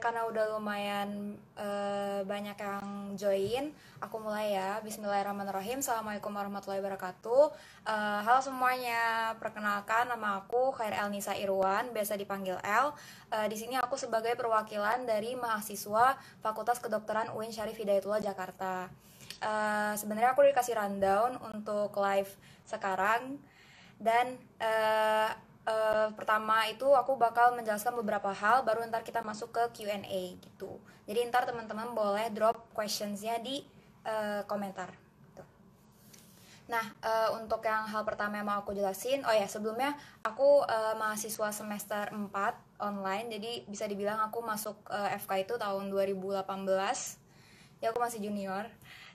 karena udah lumayan banyak yang join, aku mulai ya. Bismillahirrahmanirrahim. Assalamualaikum warahmatullahi wabarakatuh. Halo semuanya, perkenalkan nama aku Khair Elnisa Irwan, biasa dipanggil El. Di sini aku sebagai perwakilan dari mahasiswa Fakultas Kedokteran UIN Syarif Hidayatullah Jakarta. Sebenarnya aku dikasih rundown untuk live sekarang dan pertama itu aku bakal menjelaskan beberapa hal, baru ntar kita masuk ke Q&A gitu. Jadi ntar teman-teman boleh drop questionsnya di komentar gitu. Nah, untuk yang hal pertama yang mau aku jelasin, oh ya sebelumnya aku mahasiswa semester 4 online, jadi bisa dibilang aku masuk FK itu tahun 2018. Ya aku masih junior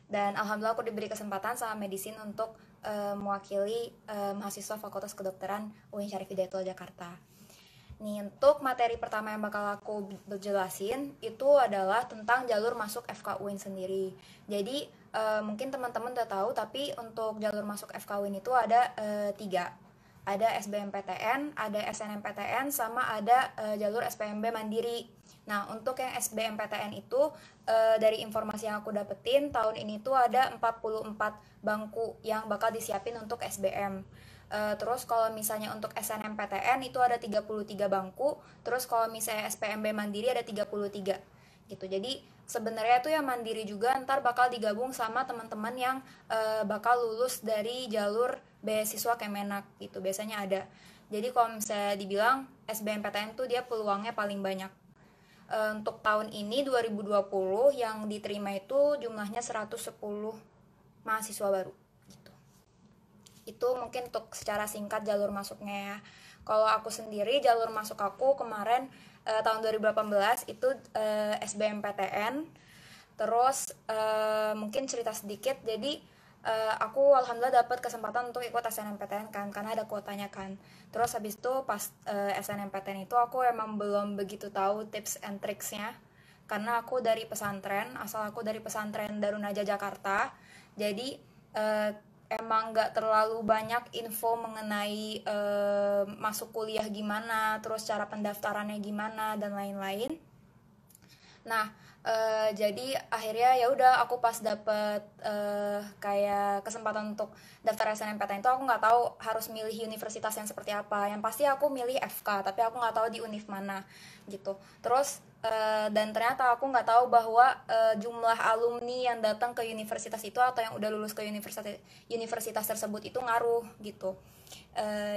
dan alhamdulillah aku diberi kesempatan sama Medisin untuk mewakili mahasiswa Fakultas Kedokteran UIN Syarif Hidayatullah Jakarta. Nih untuk materi pertama yang bakal aku jelasin itu adalah tentang jalur masuk FK UIN sendiri. Jadi mungkin teman-teman udah tahu, tapi untuk jalur masuk FK UIN itu ada 3. Ada SBMPTN, ada SNMPTN, sama ada jalur SPMB Mandiri. Nah, untuk yang SBMPTN itu dari informasi yang aku dapetin tahun ini tuh ada 44 bangku yang bakal disiapin untuk SBM. Terus kalau misalnya untuk SNMPTN itu ada 33 bangku, terus kalau misalnya SPMB Mandiri ada 33 gitu. Jadi sebenarnya tuh yang mandiri juga ntar bakal digabung sama teman-teman yang bakal lulus dari jalur beasiswa Kemenak gitu. Biasanya ada. Jadi kalau misalnya dibilang SBMPTN tuh dia peluangnya paling banyak. Untuk tahun ini 2020 yang diterima itu jumlahnya 110 mahasiswa baru gitu. Itu mungkin untuk secara singkat jalur masuknya ya. Kalau aku sendiri jalur masuk aku kemarin tahun 2018 itu SBMPTN. Terus mungkin cerita sedikit, jadi aku alhamdulillah dapat kesempatan untuk ikut SNMPTN kan, karena ada kuotanya kan. Terus habis itu pas SNMPTN itu aku emang belum begitu tahu tips and tricksnya, karena aku dari pesantren, asal aku dari pesantren Darun Najah Jakarta. Jadi emang nggak terlalu banyak info mengenai masuk kuliah gimana, terus cara pendaftarannya gimana dan lain-lain. Nah, jadi akhirnya ya udah aku pas dapet kayak kesempatan untuk daftar SNMPTN itu aku nggak tahu harus milih universitas yang seperti apa. Yang pasti aku milih FK, tapi aku nggak tahu di univ mana gitu. Terus dan ternyata aku nggak tahu bahwa jumlah alumni yang datang ke universitas itu atau yang udah lulus ke universitas tersebut itu ngaruh gitu.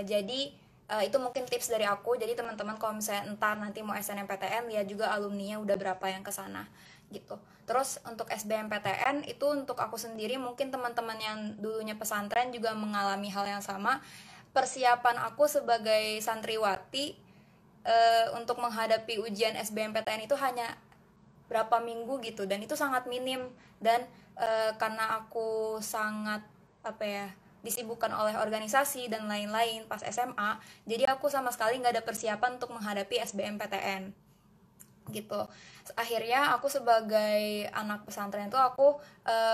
Jadi itu mungkin tips dari aku. Jadi teman-teman kalau misalnya entar nanti mau SNMPTN lihat juga alumninya udah berapa yang kesana gitu. Terus untuk SBMPTN itu untuk aku sendiri, mungkin teman-teman yang dulunya pesantren juga mengalami hal yang sama. Persiapan aku sebagai santriwati untuk menghadapi ujian SBMPTN itu hanya berapa minggu gitu, dan itu sangat minim. Dan karena aku sangat apa ya disibukkan oleh organisasi dan lain-lain pas SMA, jadi aku sama sekali nggak ada persiapan untuk menghadapi SBMPTN gitu. Akhirnya aku sebagai anak pesantren itu aku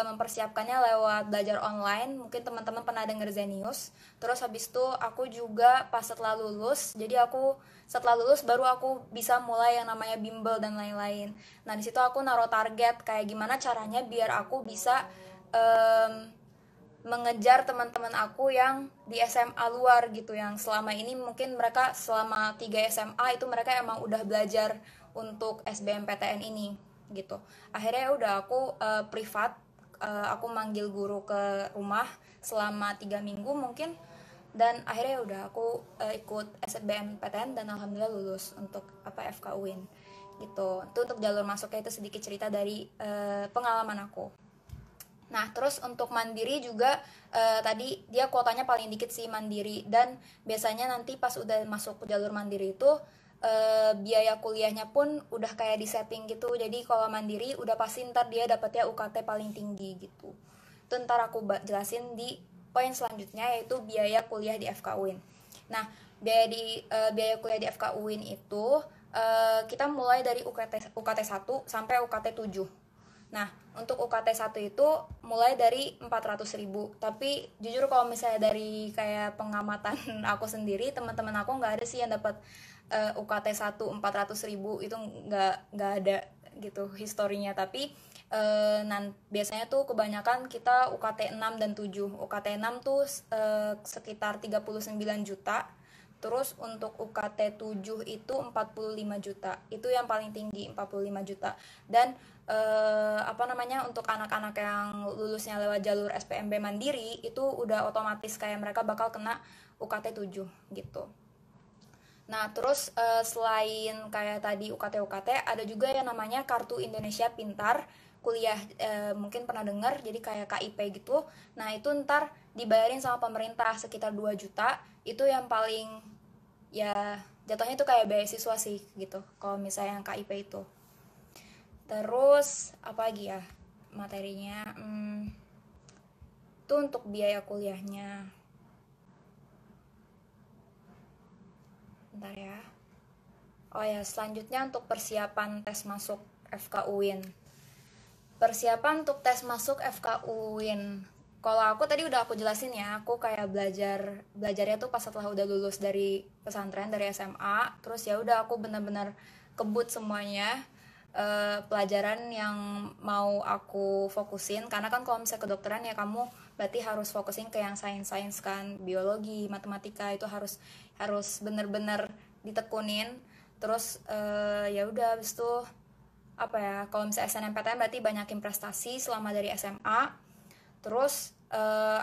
mempersiapkannya lewat belajar online. Mungkin teman-teman pernah denger Zenius. Terus habis itu aku juga pas setelah lulus, jadi aku setelah lulus baru aku bisa mulai yang namanya bimbel dan lain-lain. Nah di situ aku naruh target kayak gimana caranya biar aku bisa mengejar teman-teman aku yang di SMA luar gitu, yang selama ini mungkin mereka selama 3 SMA itu mereka emang udah belajar untuk SBMPTN ini gitu. Akhirnya udah aku privat, aku manggil guru ke rumah selama 3 minggu mungkin, dan akhirnya udah aku ikut SBMPTN dan alhamdulillah lulus untuk FK UIN gitu. Itu untuk jalur masuknya, itu sedikit cerita dari pengalaman aku. Nah, terus untuk mandiri juga tadi dia kuotanya paling dikit sih mandiri, dan biasanya nanti pas udah masuk ke jalur mandiri itu biaya kuliahnya pun udah kayak di setting gitu. Jadi kalau mandiri udah pasti ntar dia dapetnya UKT paling tinggi gitu. Itu ntar aku jelasin di poin selanjutnya, yaitu biaya kuliah di FK UIN. Nah, biaya kuliah di FK UIN itu kita mulai dari UKT 1 sampai UKT 7. Nah, untuk UKT 1 itu mulai dari 400.000. Tapi jujur kalau misalnya dari kayak pengamatan aku sendiri, teman-teman aku nggak ada sih yang dapat UKT 1 400.000 itu nggak ada gitu historinya. Tapi biasanya tuh kebanyakan kita UKT 6 dan 7. UKT 6 tuh sekitar 39 juta. Terus untuk UKT 7 itu 45 juta. Itu yang paling tinggi, 45 juta. Dan untuk anak-anak yang lulusnya lewat jalur SPMB Mandiri itu udah otomatis kayak mereka bakal kena UKT 7 gitu. Nah, terus selain kayak tadi UKT ada juga yang namanya Kartu Indonesia Pintar kuliah, mungkin pernah dengar, jadi kayak KIP gitu. Nah, itu ntar dibayarin sama pemerintah sekitar 2 juta. Itu yang paling ya jatuhnya itu kayak beasiswa sih gitu kalau misalnya yang KIP itu. Terus apa lagi ya materinya, itu untuk biaya kuliahnya. Bentar ya. Oh ya, selanjutnya untuk persiapan tes masuk FK UIN. Persiapan untuk tes masuk FK UIN. Kalau aku tadi udah aku jelasin ya, aku kayak belajarnya tuh pas setelah udah lulus dari pesantren, dari SMA. Terus ya udah aku benar-benar kebut semuanya pelajaran yang mau aku fokusin. Karena kan kalau misalnya kedokteran ya kamu berarti harus fokusin ke yang sains kan, biologi, matematika itu harus benar-benar ditekunin. Terus ya udah habis itu apa ya, kalau misalnya SNMPTN berarti banyakin prestasi selama dari SMA. Terus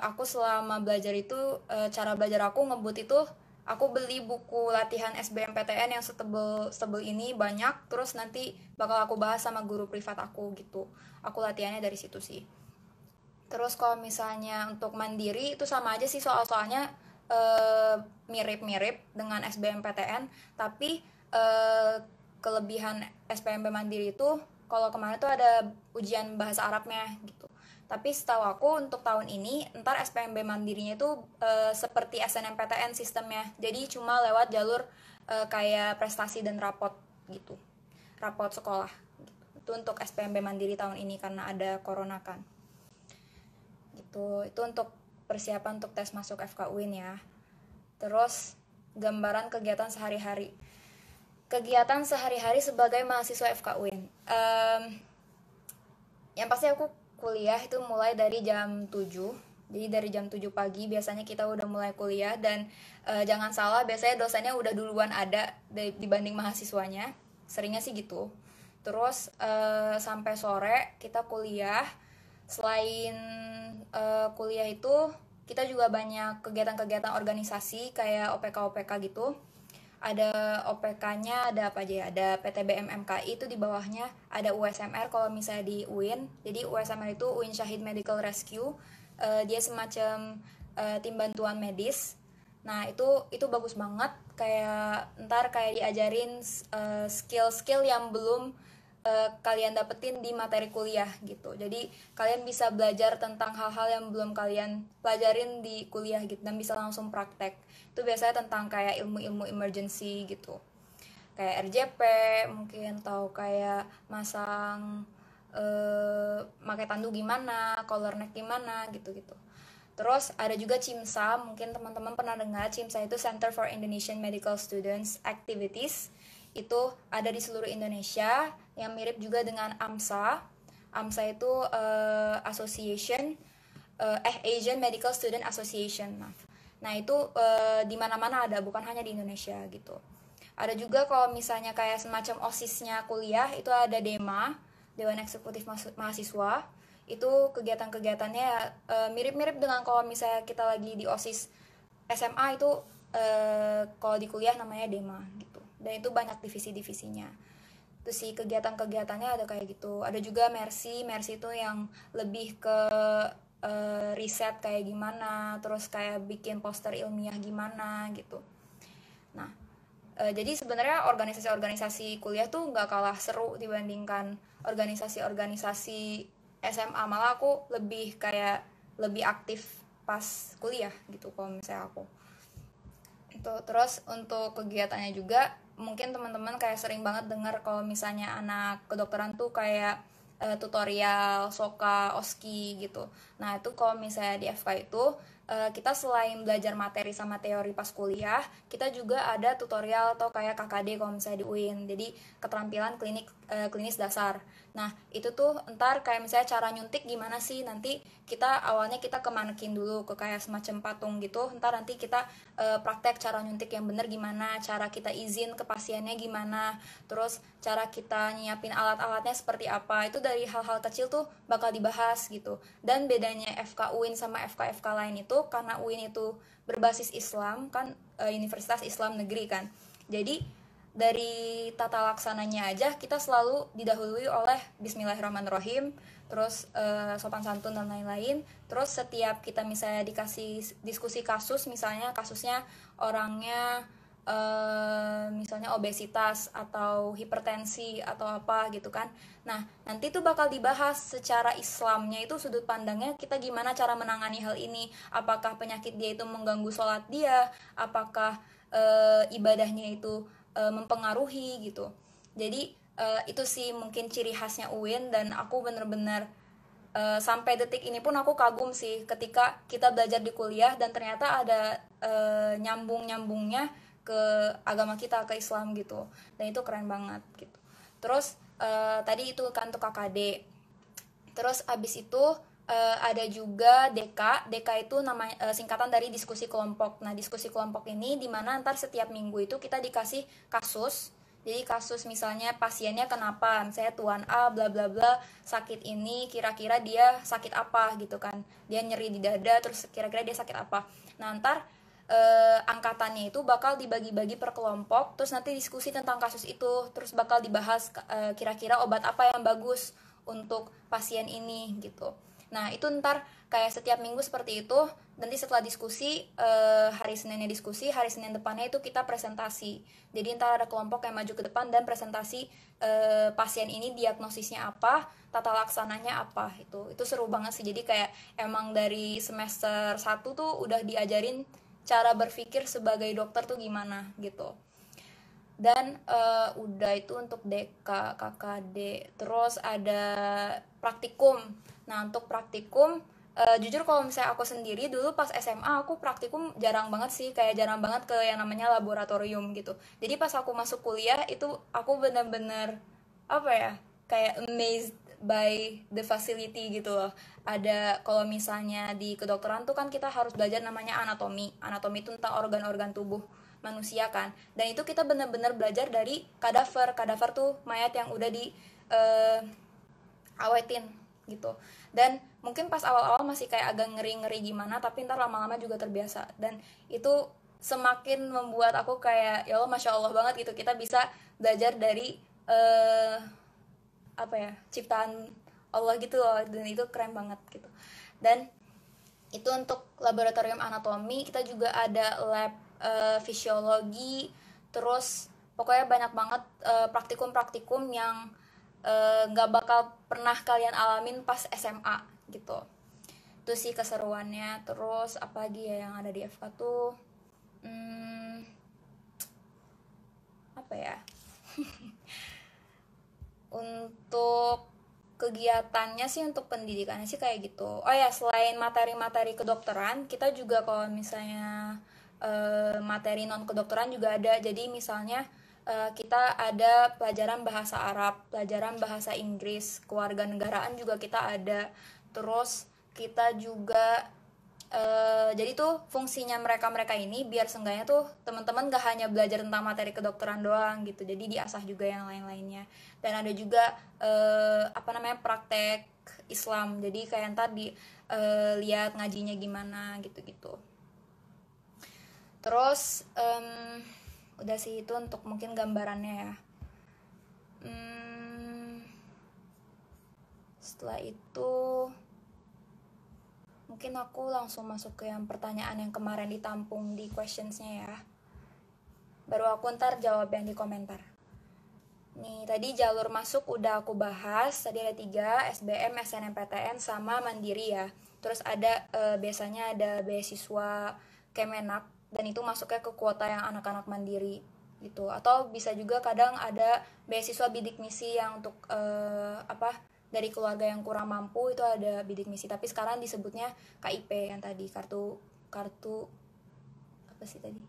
aku selama belajar itu cara belajar aku ngebut itu aku beli buku latihan SBMPTN yang setebel ini banyak, terus nanti bakal aku bahas sama guru privat aku gitu. Aku latihannya dari situ sih. Terus kalau misalnya untuk mandiri itu sama aja sih soal-soalnya mirip-mirip dengan SBMPTN, tapi kelebihan SPMB Mandiri itu kalau kemarin tuh ada ujian bahasa Arabnya gitu. Tapi setahu aku untuk tahun ini ntar SPMB Mandirinya itu seperti SNMPTN sistemnya. Jadi cuma lewat jalur kayak prestasi dan rapot gitu. Rapot sekolah gitu. Itu untuk SPMB Mandiri tahun ini karena ada corona kan. Gitu. Itu untuk persiapan untuk tes masuk FK UIN ya. Terus gambaran kegiatan sehari-hari. Kegiatan sehari-hari sebagai mahasiswa FK UIN. Yang pasti aku kuliah itu mulai dari jam 7. Jadi dari jam 7 pagi biasanya kita udah mulai kuliah. Dan jangan salah, biasanya dosennya udah duluan ada dibanding mahasiswanya. Seringnya sih gitu. Terus sampai sore kita kuliah. Selain kuliah itu kita juga banyak kegiatan-kegiatan organisasi kayak OPK gitu. Ada OPK-nya, ada apa aja ya, ada PTBM MKI itu di bawahnya, ada USMR kalau misalnya di UIN. Jadi USMR itu UIN Syahid Medical Rescue, dia semacam tim bantuan medis. Nah itu bagus banget, kayak ntar kayak diajarin skill-skill yang belum kalian dapetin di materi kuliah gitu. Jadi kalian bisa belajar tentang hal-hal yang belum kalian pelajarin di kuliah gitu dan bisa langsung praktek. Itu biasanya tentang kayak ilmu-ilmu emergency gitu. Kayak RJP mungkin, atau kayak masang pakai tandu gimana, collar neck gimana gitu-gitu. Terus ada juga CIMSA, mungkin teman-teman pernah dengar. CIMSA itu Center for Indonesian Medical Students Activities. Itu ada di seluruh Indonesia, yang mirip juga dengan AMSA. AMSA itu Association Asian Medical Student Association. Nah itu di mana-mana ada, bukan hanya di Indonesia gitu. Ada juga kalau misalnya kayak semacam OSIS-nya kuliah, itu ada DEMA, Dewan Eksekutif Mahasiswa. Itu kegiatan-kegiatannya mirip-mirip dengan kalau misalnya kita lagi di OSIS SMA itu kalau di kuliah namanya DEMA gitu. Dan itu banyak divisi-divisinya. Itu sih kegiatan-kegiatannya ada kayak gitu. Ada juga Mercy itu yang lebih ke riset kayak gimana, terus kayak bikin poster ilmiah gimana gitu. Nah, jadi sebenarnya organisasi-organisasi kuliah tuh nggak kalah seru dibandingkan organisasi-organisasi SMA. Malah aku lebih aktif pas kuliah gitu kalau misalnya aku. Itu terus untuk kegiatannya juga mungkin teman-teman kayak sering banget dengar kalau misalnya anak kedokteran tuh kayak tutorial, soka, oski gitu. Nah itu kalau misalnya di FK itu kita selain belajar materi sama teori pas kuliah, kita juga ada tutorial atau kayak KKD kalau misalnya di UIN. Jadi keterampilan klinis dasar. Nah, itu tuh ntar kayak misalnya cara nyuntik gimana sih, nanti kita awalnya kita ke manekin dulu, ke kayak semacam patung gitu, ntar nanti kita praktek cara nyuntik yang bener gimana, cara kita izin ke pasiennya gimana, terus cara kita nyiapin alat-alatnya seperti apa. Itu dari hal-hal kecil tuh bakal dibahas gitu. Dan bedanya FK UIN sama FK-FK lain itu, karena UIN itu berbasis Islam kan, Universitas Islam Negeri kan, jadi dari tata laksananya aja kita selalu didahului oleh Bismillahirrahmanirrahim, terus sopan santun dan lain-lain. Terus setiap kita misalnya dikasih diskusi kasus, misalnya kasusnya orangnya misalnya obesitas atau hipertensi atau apa gitu kan, nah nanti tuh bakal dibahas secara Islamnya, itu sudut pandangnya kita gimana cara menangani hal ini, apakah penyakit dia itu mengganggu sholat dia, apakah ibadahnya itu mempengaruhi gitu. Jadi itu sih mungkin ciri khasnya UIN, dan aku bener-bener sampai detik ini pun aku kagum sih ketika kita belajar di kuliah dan ternyata ada nyambung-nyambungnya ke agama kita, ke Islam gitu, dan itu keren banget gitu. Terus tadi itu kan untuk KKD. Terus abis itu ada juga DK. DK itu namanya singkatan dari diskusi kelompok. Nah, diskusi kelompok ini dimana ntar setiap minggu itu kita dikasih kasus. Jadi kasus misalnya pasiennya kenapa, misalnya tuan A bla bla bla sakit ini, kira-kira dia sakit apa gitu kan. Dia nyeri di dada, terus kira-kira dia sakit apa. Nah, ntar angkatannya itu bakal dibagi-bagi per kelompok, terus nanti diskusi tentang kasus itu, terus bakal dibahas kira-kira obat apa yang bagus untuk pasien ini gitu. Nah, itu ntar kayak setiap minggu seperti itu. Nanti setelah diskusi, hari Seninnya diskusi, hari Senin depannya itu kita presentasi. Jadi ntar ada kelompok yang maju ke depan dan presentasi pasien ini diagnosisnya apa, tata laksananya apa. Itu seru banget sih. Jadi kayak emang dari semester 1 tuh udah diajarin cara berpikir sebagai dokter tuh gimana gitu. Dan udah itu untuk DK, KKD. Terus ada praktikum. Nah, untuk praktikum jujur kalau misalnya aku sendiri dulu pas SMA aku praktikum jarang banget sih, kayak jarang banget ke yang namanya laboratorium gitu. Jadi pas aku masuk kuliah itu aku bener-bener apa ya, kayak amazed by the facility gitu loh. Ada kalau misalnya di kedokteran tuh kan kita harus belajar namanya anatomi. Anatomi itu tentang organ-organ tubuh manusia kan. Dan itu kita benar-benar belajar dari kadaver. Kadaver tuh mayat yang udah di awetin gitu. Dan mungkin pas awal-awal masih kayak agak ngeri-ngeri gimana, tapi ntar lama-lama juga terbiasa. Dan itu semakin membuat aku kayak ya Allah, masya Allah banget gitu, kita bisa belajar dari apa ya, ciptaan Allah gitu loh, dan itu keren banget gitu. Dan itu untuk laboratorium anatomi. Kita juga ada lab fisiologi, terus pokoknya banyak banget praktikum-praktikum yang nggak bakal pernah kalian alamin pas SMA gitu. Itu sih keseruannya. Terus apa lagi ya yang ada di FK tuh, apa ya, untuk kegiatannya sih, untuk pendidikannya sih kayak gitu. Oh ya, selain materi-materi kedokteran, kita juga kalau misalnya materi non kedokteran juga ada. Jadi misalnya kita ada pelajaran bahasa Arab, pelajaran bahasa Inggris, kewarganegaraan juga kita ada. Terus kita juga jadi tuh fungsinya mereka ini biar seenggaknya tuh teman-teman gak hanya belajar tentang materi kedokteran doang gitu, jadi diasah juga yang lain-lainnya. Dan ada juga apa namanya, praktek Islam, jadi kayak ntar lihat ngajinya gimana gitu-gitu. Terus udah sih itu untuk mungkin gambarannya ya. Setelah itu mungkin aku langsung masuk ke yang pertanyaan yang kemarin ditampung di questionsnya ya. Baru aku ntar jawab yang di komentar. Nih, tadi jalur masuk udah aku bahas. Tadi ada 3, SBM, SNMPTN, sama Mandiri ya. Terus ada biasanya ada beasiswa Kemenak, dan itu masuknya ke kuota yang anak-anak mandiri gitu. Atau bisa juga kadang ada beasiswa bidik misi yang untuk dari keluarga yang kurang mampu, itu ada bidik misi, tapi sekarang disebutnya KIP yang tadi, kartu kartu apa sih tadi?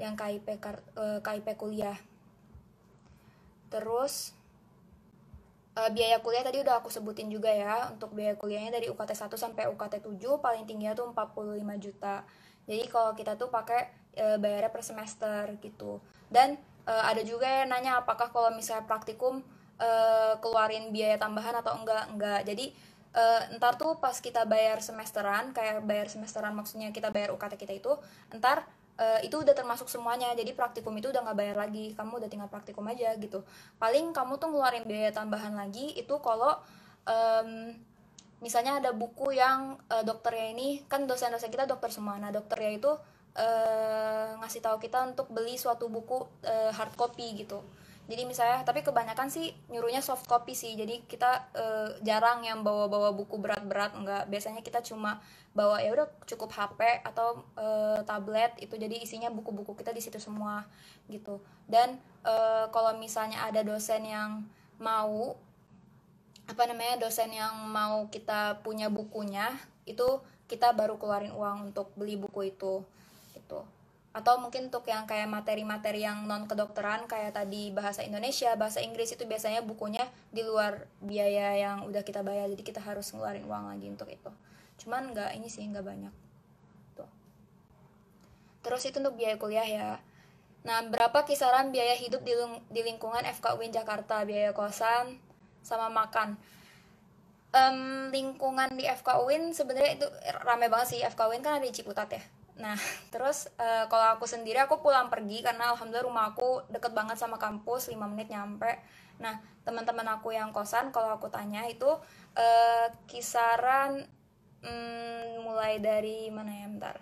Yang KIP kuliah. Terus biaya kuliah tadi udah aku sebutin juga ya. Untuk biaya kuliahnya dari UKT 1 sampai UKT 7 paling tingginya tuh 45 juta. Jadi kalau kita tuh pakai bayarnya per semester gitu. Dan ada juga yang nanya apakah kalau misalnya praktikum keluarin biaya tambahan atau enggak. Jadi ntar tuh pas kita bayar semesteran, kayak bayar semesteran maksudnya kita bayar UKT kita itu, ntar itu udah termasuk semuanya. Jadi praktikum itu udah nggak bayar lagi, kamu udah tinggal praktikum aja gitu. Paling kamu tuh ngeluarin biaya tambahan lagi itu kalau misalnya ada buku yang dokternya ini kan dosen-dosen kita dokter semua. Nah dokternya itu ngasih tahu kita untuk beli suatu buku hard copy gitu. Jadi misalnya, tapi kebanyakan sih nyuruhnya soft copy sih. Jadi kita jarang yang bawa-bawa buku berat-berat, enggak. Biasanya kita cuma bawa ya udah cukup HP atau tablet itu, jadi isinya buku-buku kita di situ semua gitu. Dan kalau misalnya ada dosen yang mau dosen yang mau kita punya bukunya, itu kita baru keluarin uang untuk beli buku itu gitu. Atau mungkin untuk yang kayak materi-materi yang non kedokteran kayak tadi bahasa Indonesia, bahasa Inggris, itu biasanya bukunya di luar biaya yang udah kita bayar, jadi kita harus ngeluarin uang lagi untuk itu. Cuman nggak banyak tuh. Terus itu untuk biaya kuliah ya. Nah, berapa kisaran biaya hidup di lingkungan FK UIN Jakarta? Biaya kosan sama makan. Lingkungan di FK UIN sebenarnya itu rame banget sih. FK UIN kan ada di Ciputat ya. Nah, terus kalau aku sendiri, aku pulang pergi karena alhamdulillah rumah aku deket banget sama kampus, 5 menit nyampe. Nah, teman-teman aku yang kosan, kalau aku tanya itu kisaran mulai dari mana ya, bentar.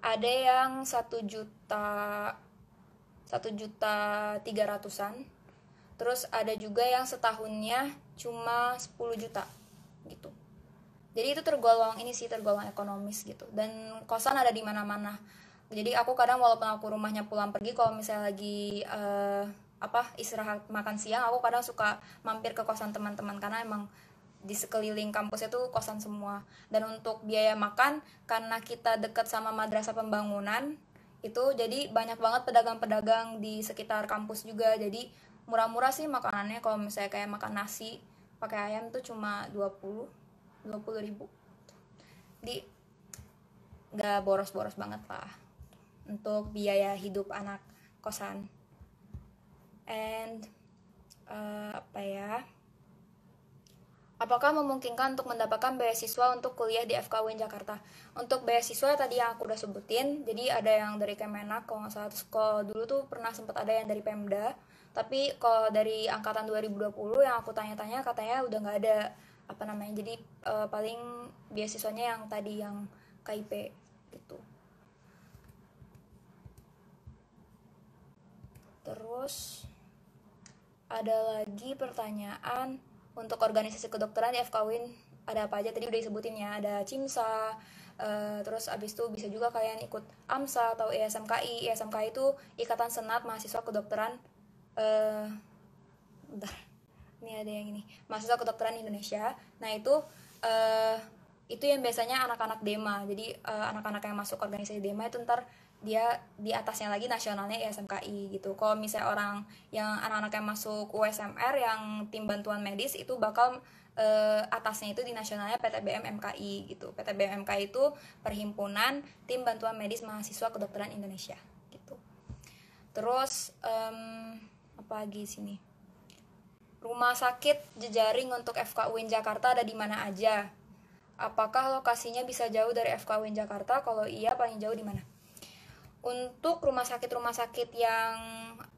Ada yang 1.300.000-an. Terus ada juga yang setahunnya cuma 10 juta gitu. Jadi itu tergolong ekonomis gitu. Dan kosan ada di mana-mana. Jadi aku kadang walaupun aku rumahnya pulang pergi, kalau misalnya lagi istirahat makan siang, aku kadang suka mampir ke kosan teman-teman karena emang di sekeliling kampus itu kosan semua. Dan untuk biaya makan, karena kita dekat sama madrasah pembangunan itu, jadi banyak banget pedagang-pedagang di sekitar kampus juga. Jadi murah-murah sih makanannya. Kalau misalnya kayak makan nasi pakai ayam tuh cuma 20 ribu. Jadi nggak boros-boros banget lah untuk biaya hidup anak kosan. And apakah memungkinkan untuk mendapatkan beasiswa untuk kuliah di FK UIN Jakarta? Untuk beasiswa tadi yang aku udah sebutin, jadi ada yang dari Kemenak kalau nggak salah. Terus kalau dulu tuh pernah sempat ada yang dari Pemda, tapi kalau dari angkatan 2020 yang aku tanya-tanya katanya udah nggak ada jadi paling beasiswanya yang tadi yang KIP gitu. Terus ada lagi pertanyaan, untuk organisasi kedokteran di FK UIN ada apa aja? Tadi udah disebutin ya, ada CIMSA, terus abis itu bisa juga kalian ikut AMSA atau ISMKI. ISMKI itu Ikatan Senat Mahasiswa Kedokteran ini ada yang ini, Mahasiswa Kedokteran Indonesia. Nah itu yang biasanya anak-anak DEMA. Jadi anak-anak yang masuk organisasi DEMA itu ntar dia di atasnya lagi nasionalnya ISMKI gitu. Kalau misalnya orang yang anak-anak yang masuk USMR yang tim bantuan medis itu bakal atasnya itu di nasionalnya PTBM MKI gitu. PTBM MKI itu Perhimpunan Tim Bantuan Medis Mahasiswa Kedokteran Indonesia gitu. Terus apa lagi sini? Rumah sakit jejaring untuk FK UIN Jakarta ada di mana aja? Apakah lokasinya bisa jauh dari FK UIN Jakarta? Kalau iya, paling jauh di mana? Untuk rumah sakit yang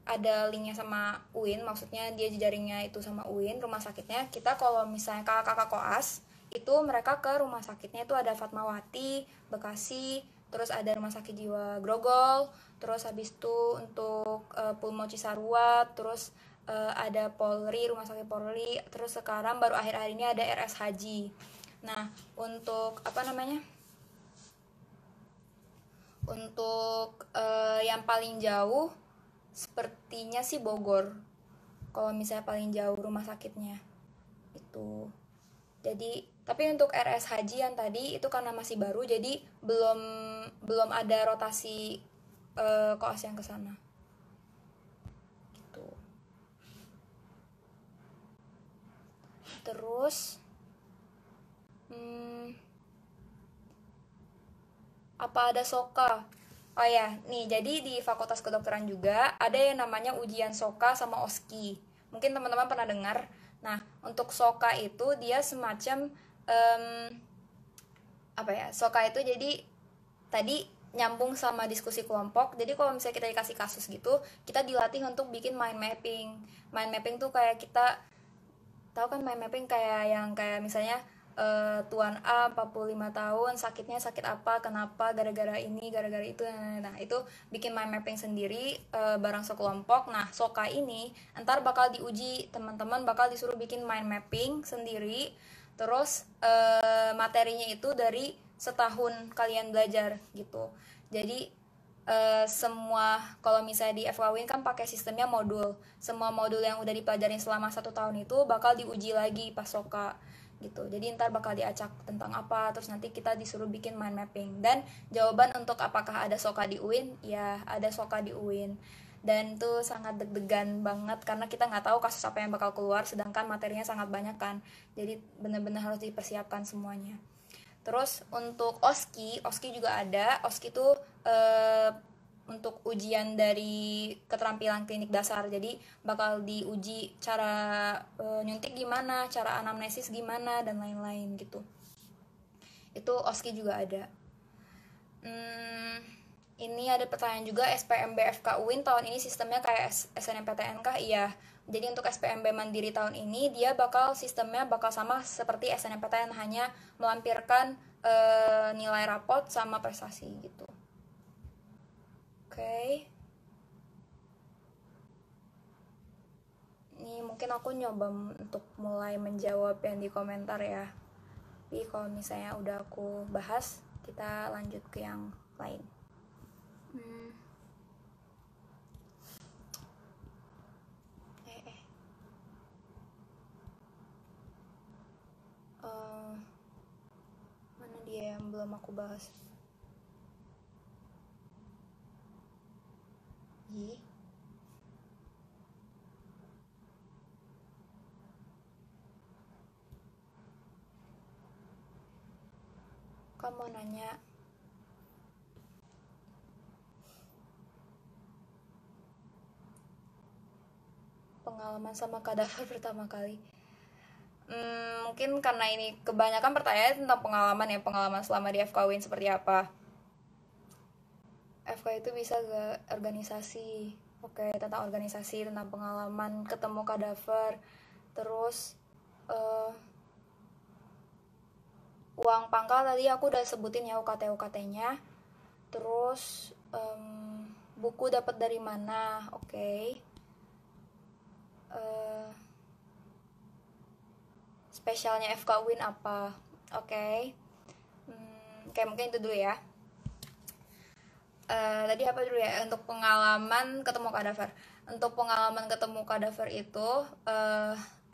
ada linknya sama UIN, maksudnya dia jejaringnya itu sama UIN, rumah sakitnya, kita kalau misalnya kakak-kakak koas, itu mereka ke rumah sakitnya itu ada Fatmawati, Bekasi, terus ada rumah sakit jiwa Grogol, terus habis itu untuk Pulmo Cisarua, terus ada Polri, rumah sakit Polri, terus sekarang baru akhir-akhir ini ada RS Haji. Nah, untuk untuk yang paling jauh sepertinya sih Bogor. Kalau misalnya paling jauh rumah sakitnya itu. Jadi Tapi untuk RS Haji yang tadi itu karena masih baru, jadi belum belum ada rotasi koas yang ke sana. Gitu. Terus apa ada SOKA? Oh ya, nih jadi di Fakultas Kedokteran juga ada yang namanya ujian SOKA sama OSKI. Mungkin teman-teman pernah dengar. Nah, untuk SOKA itu dia semacam apa ya? SOKA itu jadi tadi nyambung sama diskusi kelompok. Jadi kalau misalnya kita dikasih kasus gitu, kita dilatih untuk bikin mind mapping. Mind mapping tuh kayak kita tahu kan, mind mapping kayak yang kayak misalnya Tuan A 45 tahun sakitnya sakit apa, kenapa, gara-gara ini, gara-gara itu. Nah, itu bikin mind mapping sendiri bareng sekelompok. Nah, SOKA ini ntar bakal diuji, teman-teman bakal disuruh bikin mind mapping sendiri. Terus materinya itu dari setahun kalian belajar gitu. Jadi semua, kalau misalnya di FKWin kan pakai sistemnya modul, semua modul yang udah dipelajarin selama 1 tahun itu bakal diuji lagi pas SOKA gitu. Jadi ntar bakal diacak tentang apa, terus nanti kita disuruh bikin mind mapping. Dan jawaban untuk apakah ada SOKA di UIN, ya ada SOKA di UIN. Dan itu sangat deg-degan banget karena kita nggak tahu kasus apa yang bakal keluar, sedangkan materinya sangat banyak kan. Jadi benar-benar harus dipersiapkan semuanya. Terus untuk OSKI juga ada. OSKI itu untuk ujian dari keterampilan klinik dasar. Jadi bakal diuji cara nyuntik gimana, cara anamnesis gimana, dan lain-lain gitu. Itu OSKI juga ada. Ini ada pertanyaan juga, SPMB-FK UIN tahun ini sistemnya kayak SNMPTN kah? Iya. Jadi untuk SPMB Mandiri tahun ini dia sistemnya bakal sama seperti SNMPTN, hanya melampirkan nilai rapot sama prestasi gitu. Oke. Ini mungkin aku nyoba untuk mulai menjawab yang di komentar ya. Tapi kalau misalnya udah aku bahas, kita lanjut ke yang lain. Mana dia yang belum aku bahas? Kamu mau nanya pengalaman sama kadaver pertama kali. Mungkin karena ini kebanyakan pertanyaan tentang pengalaman selama di FKWin seperti apa. FK itu bisa ke organisasi. Oke, tentang organisasi, tentang pengalaman ketemu kadaver. Terus uang pangkal tadi aku udah sebutin ya, UKT-nya. Terus buku dapat dari mana? Oke. Spesialnya FK UIN apa? Oke. Kayak mungkin itu dulu ya. Tadi apa dulu ya? Untuk pengalaman ketemu kadaver. Untuk pengalaman ketemu kadaver itu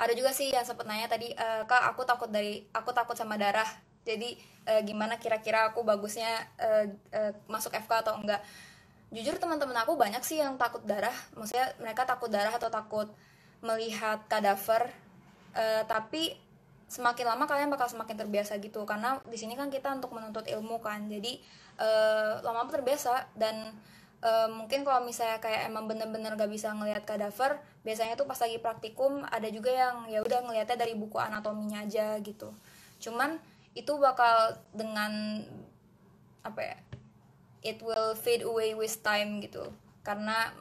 ada juga sih yang sempet nanya tadi, Kak, aku takut sama darah. Jadi gimana kira-kira aku bagusnya masuk FK atau enggak? Jujur teman-teman aku banyak sih yang takut darah. Maksudnya mereka takut darah atau takut melihat kadaver. Tapi semakin lama kalian bakal semakin terbiasa gitu, karena di sini kan kita untuk menuntut ilmu kan. Jadi lama-lama terbiasa. Dan mungkin kalau misalnya kayak emang bener-bener gak bisa ngelihat kadaver, biasanya tuh pas lagi praktikum ada juga yang ya udah ngelihatnya dari buku anatominya aja gitu. Cuman itu bakal dengan apa ya, it will fade away with time gitu, karena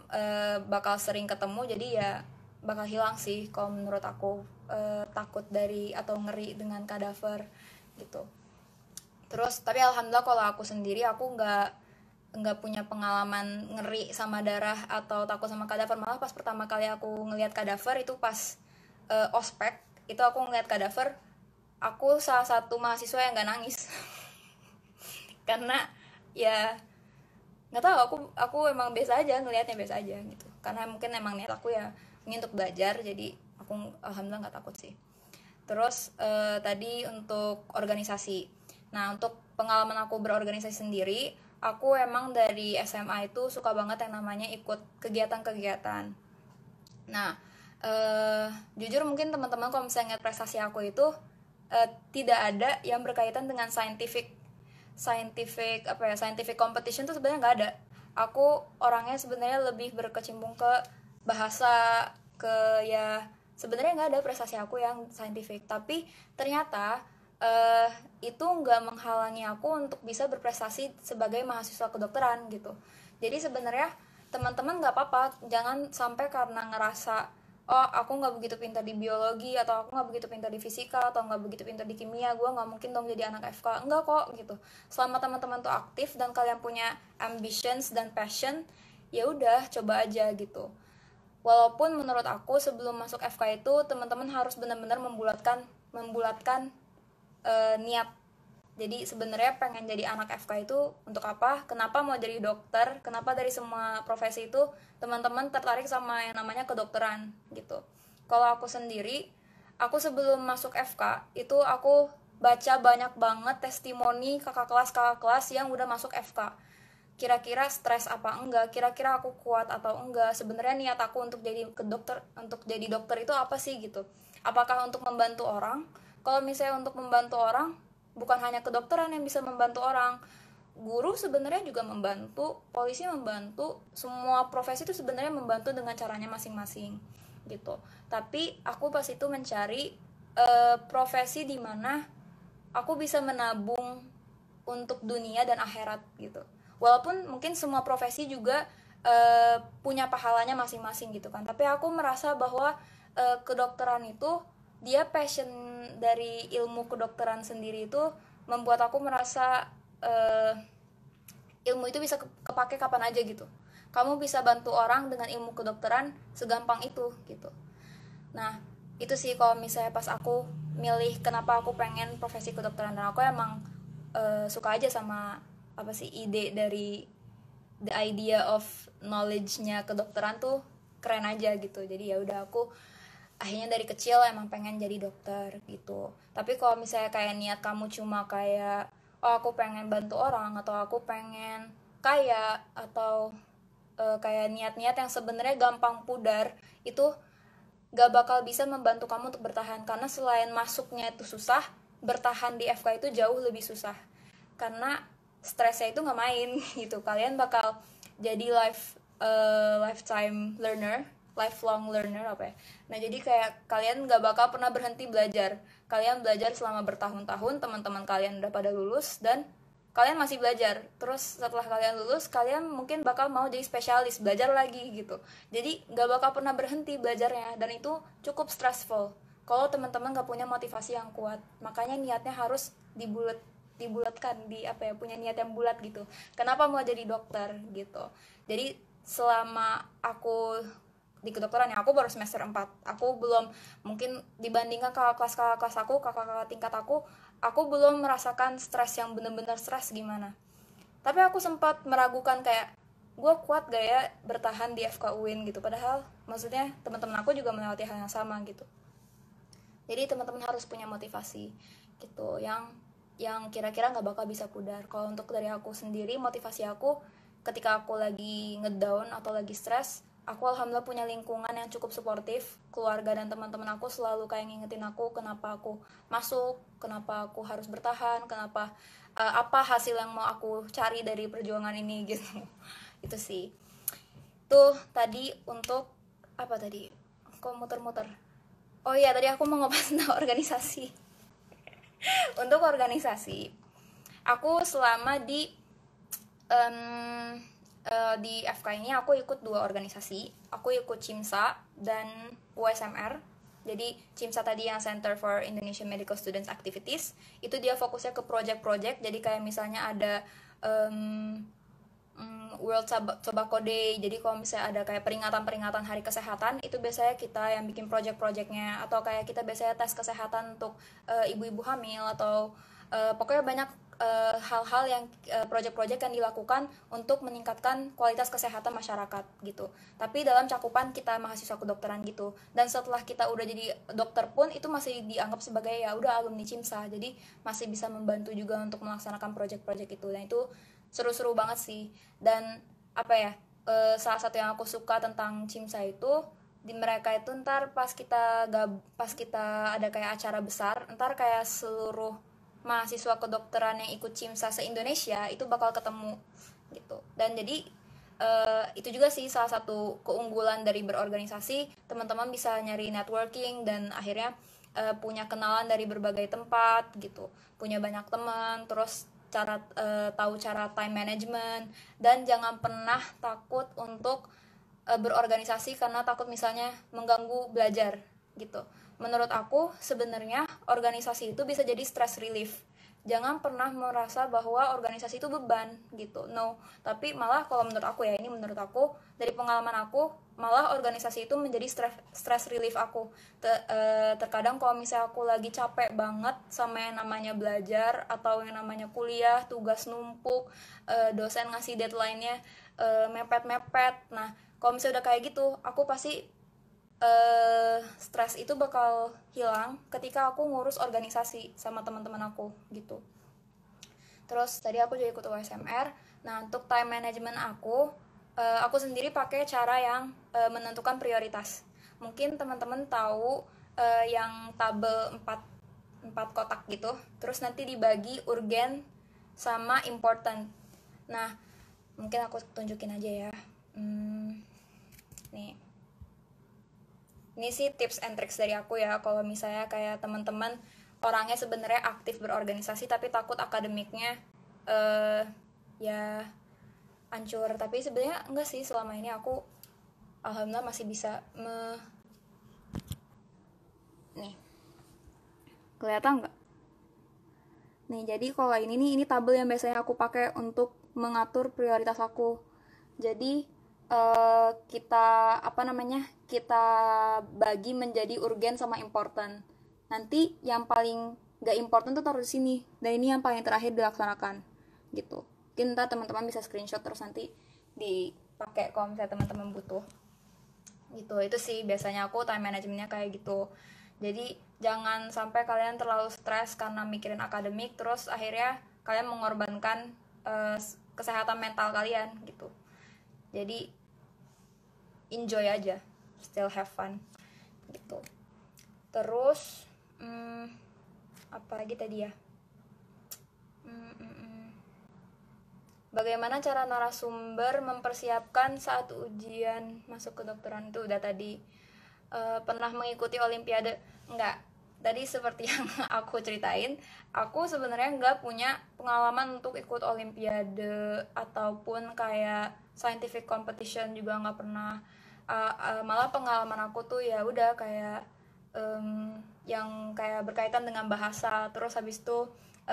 bakal sering ketemu, jadi ya bakal hilang sih kalau menurut aku takut dari atau ngeri dengan kadaver gitu. Terus tapi alhamdulillah kalau aku sendiri aku nggak punya pengalaman ngeri sama darah atau takut sama kadaver. Malah pas pertama kali aku ngelihat kadaver itu pas ospek, itu aku ngelihat kadaver, aku salah satu mahasiswa yang nggak nangis karena ya nggak tahu, aku emang biasa aja ngelihatnya, biasa aja gitu, karena mungkin emang niat aku ya ini untuk belajar, jadi aku alhamdulillah nggak takut sih. Terus tadi untuk organisasi. Nah, untuk pengalaman aku berorganisasi sendiri, aku emang dari SMA itu suka banget yang namanya ikut kegiatan-kegiatan. Nah, jujur mungkin teman-teman kalau misalnya ngeliat prestasi aku itu tidak ada yang berkaitan dengan scientific competition tuh sebenarnya nggak ada. Aku orangnya sebenarnya lebih berkecimpung ke bahasa, ke ya sebenarnya nggak ada prestasi aku yang scientific, tapi ternyata itu nggak menghalangi aku untuk bisa berprestasi sebagai mahasiswa kedokteran gitu. Jadi sebenarnya teman-teman nggak apa-apa, jangan sampai karena ngerasa oh aku nggak begitu pintar di biologi, atau aku nggak begitu pintar di fisika, atau nggak begitu pintar di kimia, gue nggak mungkin dong jadi anak FK. Enggak kok gitu. Selama teman-teman tuh aktif dan kalian punya ambitions dan passion, ya udah coba aja gitu. Walaupun menurut aku sebelum masuk FK itu teman-teman harus benar-benar membulatkan niat. Jadi sebenarnya pengen jadi anak FK itu untuk apa? Kenapa mau jadi dokter? Kenapa dari semua profesi itu teman-teman tertarik sama yang namanya kedokteran gitu. Kalau aku sendiri, aku sebelum masuk FK itu aku baca banyak banget testimoni kakak kelas yang udah masuk FK. Kira-kira stres apa enggak, kira-kira aku kuat atau enggak, sebenarnya niat aku untuk jadi dokter itu apa sih gitu. Apakah untuk membantu orang? Kalau misalnya untuk membantu orang, bukan hanya kedokteran yang bisa membantu orang, guru sebenarnya juga membantu, polisi membantu, semua profesi itu sebenarnya membantu dengan caranya masing-masing gitu. Tapi aku pas itu mencari profesi di mana aku bisa menabung untuk dunia dan akhirat gitu. Walaupun mungkin semua profesi juga punya pahalanya masing-masing gitu kan, tapi aku merasa bahwa kedokteran itu, dia passion dari ilmu kedokteran sendiri itu membuat aku merasa ilmu itu bisa kepake kapan aja gitu. Kamu bisa bantu orang dengan ilmu kedokteran segampang itu gitu. Nah, itu sih kalau misalnya pas aku milih kenapa aku pengen profesi kedokteran, dan aku emang suka aja sama apa sih ide dari the idea of knowledge-nya kedokteran tuh keren aja gitu. Jadi ya udah, aku akhirnya dari kecil emang pengen jadi dokter gitu. Tapi kalau misalnya kayak niat kamu cuma kayak oh aku pengen bantu orang, atau aku pengen kaya, atau kayak niat-niat yang sebenarnya gampang pudar, itu gak bakal bisa membantu kamu untuk bertahan. Karena selain masuknya itu susah, bertahan di FK itu jauh lebih susah. Karena stresnya itu nggak main gitu. Kalian bakal jadi lifetime learner, lifelong learner apa ya. Nah jadi kayak kalian nggak bakal pernah berhenti belajar. Kalian belajar selama bertahun-tahun, teman-teman kalian udah pada lulus dan kalian masih belajar. Terus setelah kalian lulus, kalian mungkin bakal mau jadi spesialis, belajar lagi gitu. Jadi nggak bakal pernah berhenti belajarnya, dan itu cukup stressful kalau teman-teman nggak punya motivasi yang kuat. Makanya niatnya harus dibulatkan, di apa ya, punya niat yang bulat gitu. Kenapa mau jadi dokter gitu. Jadi selama aku di kedokteran, ya aku baru semester 4, aku belum, mungkin dibandingkan kakak kelas aku, kakak tingkat aku belum merasakan stres yang bener-bener stres gimana. Tapi aku sempat meragukan kayak gue kuat gak ya bertahan di FK UIN gitu, padahal maksudnya teman-teman aku juga melewati hal yang sama gitu. Jadi teman-teman harus punya motivasi gitu, yang kira-kira nggak bakal bisa pudar. Kalau untuk dari aku sendiri, motivasi aku ketika aku lagi ngedown atau lagi stres, aku alhamdulillah punya lingkungan yang cukup suportif. Keluarga dan teman-teman aku selalu kayak ngingetin aku kenapa aku masuk, kenapa aku harus bertahan, kenapa apa hasil yang mau aku cari dari perjuangan ini gitu. Itu sih. Tuh tadi untuk apa tadi? Kok muter-muter? Oh iya, tadi aku mau ngebahas tentang organisasi. Untuk organisasi, aku selama di FK ini aku ikut 2 organisasi. Aku ikut CIMSA dan USMR. Jadi CIMSA tadi yang Center for Indonesian Medical Students Activities, itu dia fokusnya ke project-project. Jadi kayak misalnya ada World Tobacco Day. Jadi kalau misalnya ada kayak peringatan hari kesehatan, itu biasanya kita yang bikin project-projectnya. Atau kayak kita biasanya tes kesehatan untuk ibu-ibu hamil, atau pokoknya banyak hal-hal yang project-project yang dilakukan untuk meningkatkan kualitas kesehatan masyarakat gitu. Tapi dalam cakupan kita mahasiswa kedokteran gitu. Dan setelah kita udah jadi dokter pun itu masih dianggap sebagai ya udah alumni CIMSA. Jadi masih bisa membantu juga untuk melaksanakan project-project itu. Dan itu seru-seru banget sih. Dan apa ya? Salah satu yang aku suka tentang CIMSA itu di mereka itu ntar pas kita ada kayak acara besar, ntar kayak seluruh mahasiswa kedokteran yang ikut CIMSA se-Indonesia itu bakal ketemu gitu. Dan jadi itu juga sih salah satu keunggulan dari berorganisasi, teman-teman bisa nyari networking dan akhirnya punya kenalan dari berbagai tempat gitu, punya banyak teman, terus tahu cara time management, dan jangan pernah takut untuk berorganisasi karena takut misalnya mengganggu belajar gitu. Menurut aku sebenarnya organisasi itu bisa jadi stress relief. Jangan pernah merasa bahwa organisasi itu beban gitu. No, tapi malah kalau menurut aku ya, ini menurut aku dari pengalaman aku, malah organisasi itu menjadi stress relief aku. Terkadang kalau misalnya aku lagi capek banget sama yang namanya belajar atau yang namanya kuliah, tugas numpuk, dosen ngasih deadline-nya mepet-mepet. Nah, kalau misalnya udah kayak gitu, aku pasti stres itu bakal hilang ketika aku ngurus organisasi sama teman-teman aku gitu. Terus tadi aku juga ikut USMR. Nah, untuk time management aku sendiri pakai cara yang menentukan prioritas. Mungkin teman-teman tahu yang tabel 4 kotak gitu. Terus nanti dibagi urgen sama important. Nah, mungkin aku tunjukin aja ya. Nih. Ini sih tips and tricks dari aku ya, kalau misalnya kayak teman-teman orangnya sebenarnya aktif berorganisasi tapi takut akademiknya ya hancur. Tapi sebenarnya enggak sih, selama ini aku alhamdulillah masih bisa nih, kelihatan nggak? Nih, jadi kalau ini tabel yang biasanya aku pakai untuk mengatur prioritas aku. Jadi kita bagi menjadi urgen sama important. Nanti yang paling gak important tuh taruh di sini, dan ini yang paling terakhir dilaksanakan gitu. Mungkin ntar teman-teman bisa screenshot terus nanti dipakai kalau misalnya teman-teman butuh gitu. Itu sih biasanya aku time managementnya kayak gitu. Jadi jangan sampai kalian terlalu stres karena mikirin akademik terus akhirnya kalian mengorbankan kesehatan mental kalian gitu. Jadi enjoy aja, still have fun gitu. Terus apa lagi tadi ya, bagaimana cara narasumber mempersiapkan saat ujian masuk kedokteran, itu udah tadi. Pernah mengikuti olimpiade? Enggak. Tadi seperti yang aku ceritain, aku sebenarnya nggak punya pengalaman untuk ikut olimpiade ataupun kayak scientific competition, juga nggak pernah. Malah pengalaman aku tuh ya udah kayak yang kayak berkaitan dengan bahasa, terus habis itu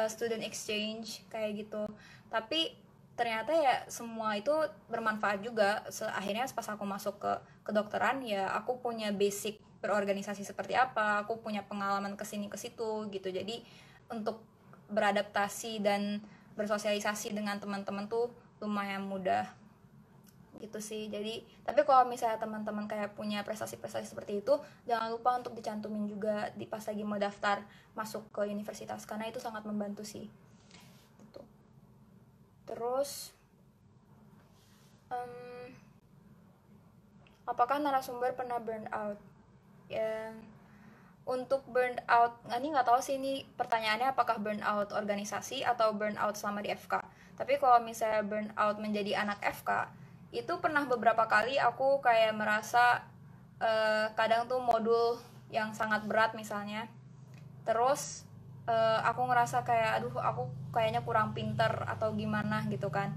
student exchange kayak gitu. Tapi ternyata ya semua itu bermanfaat juga. Akhirnya pas aku masuk ke kedokteran ya aku punya basic berorganisasi seperti apa, aku punya pengalaman kesini ke situ gitu. Jadi untuk beradaptasi dan bersosialisasi dengan teman-teman tuh lumayan mudah gitu sih. Jadi tapi kalau misalnya teman-teman kayak punya prestasi-prestasi seperti itu, jangan lupa untuk dicantumin juga di pas lagi mau daftar masuk ke universitas, karena itu sangat membantu sih gitu. Terus apakah narasumber pernah burn out? Ya, untuk burn out, ini nggak tahu sih ini pertanyaannya apakah burn out organisasi atau burn out selama di FK. Tapi kalau misalnya burn out menjadi anak FK, itu pernah beberapa kali aku kayak merasa kadang tuh modul yang sangat berat misalnya, terus aku ngerasa kayak aduh aku kayaknya kurang pinter atau gimana gitu kan.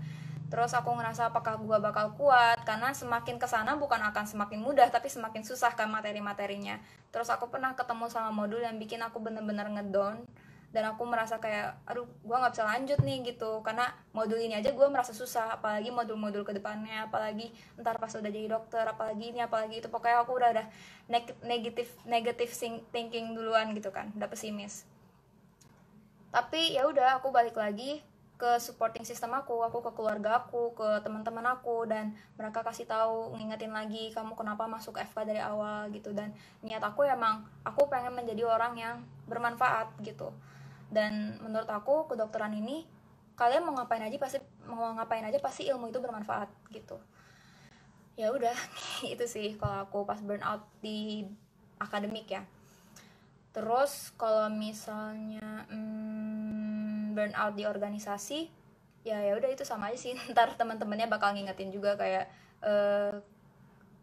Terus aku ngerasa apakah gue bakal kuat, karena semakin kesana bukan akan semakin mudah tapi semakin susah kan materi-materinya. Terus aku pernah ketemu sama modul yang bikin aku bener-bener ngedown, dan aku merasa kayak aduh gue nggak bisa lanjut nih gitu, karena modul ini aja gue merasa susah, apalagi modul-modul kedepannya, apalagi ntar pas udah jadi dokter, apalagi ini apalagi itu. Pokoknya aku udah negative thinking duluan gitu kan, udah pesimis. Tapi ya udah, aku balik lagi ke supporting system aku ke keluarga aku, ke teman-teman aku, dan mereka kasih tahu, ngingetin lagi kamu kenapa masuk FK dari awal gitu. Dan niat aku emang aku pengen menjadi orang yang bermanfaat gitu. Dan menurut aku kedokteran ini kalian mau ngapain aja pasti ilmu itu bermanfaat gitu. Ya udah itu sih kalau aku pas burnout di akademik ya. Terus kalau misalnya burnout di organisasi, ya udah itu sama aja sih. Ntar teman-temannya bakal ngingetin juga kayak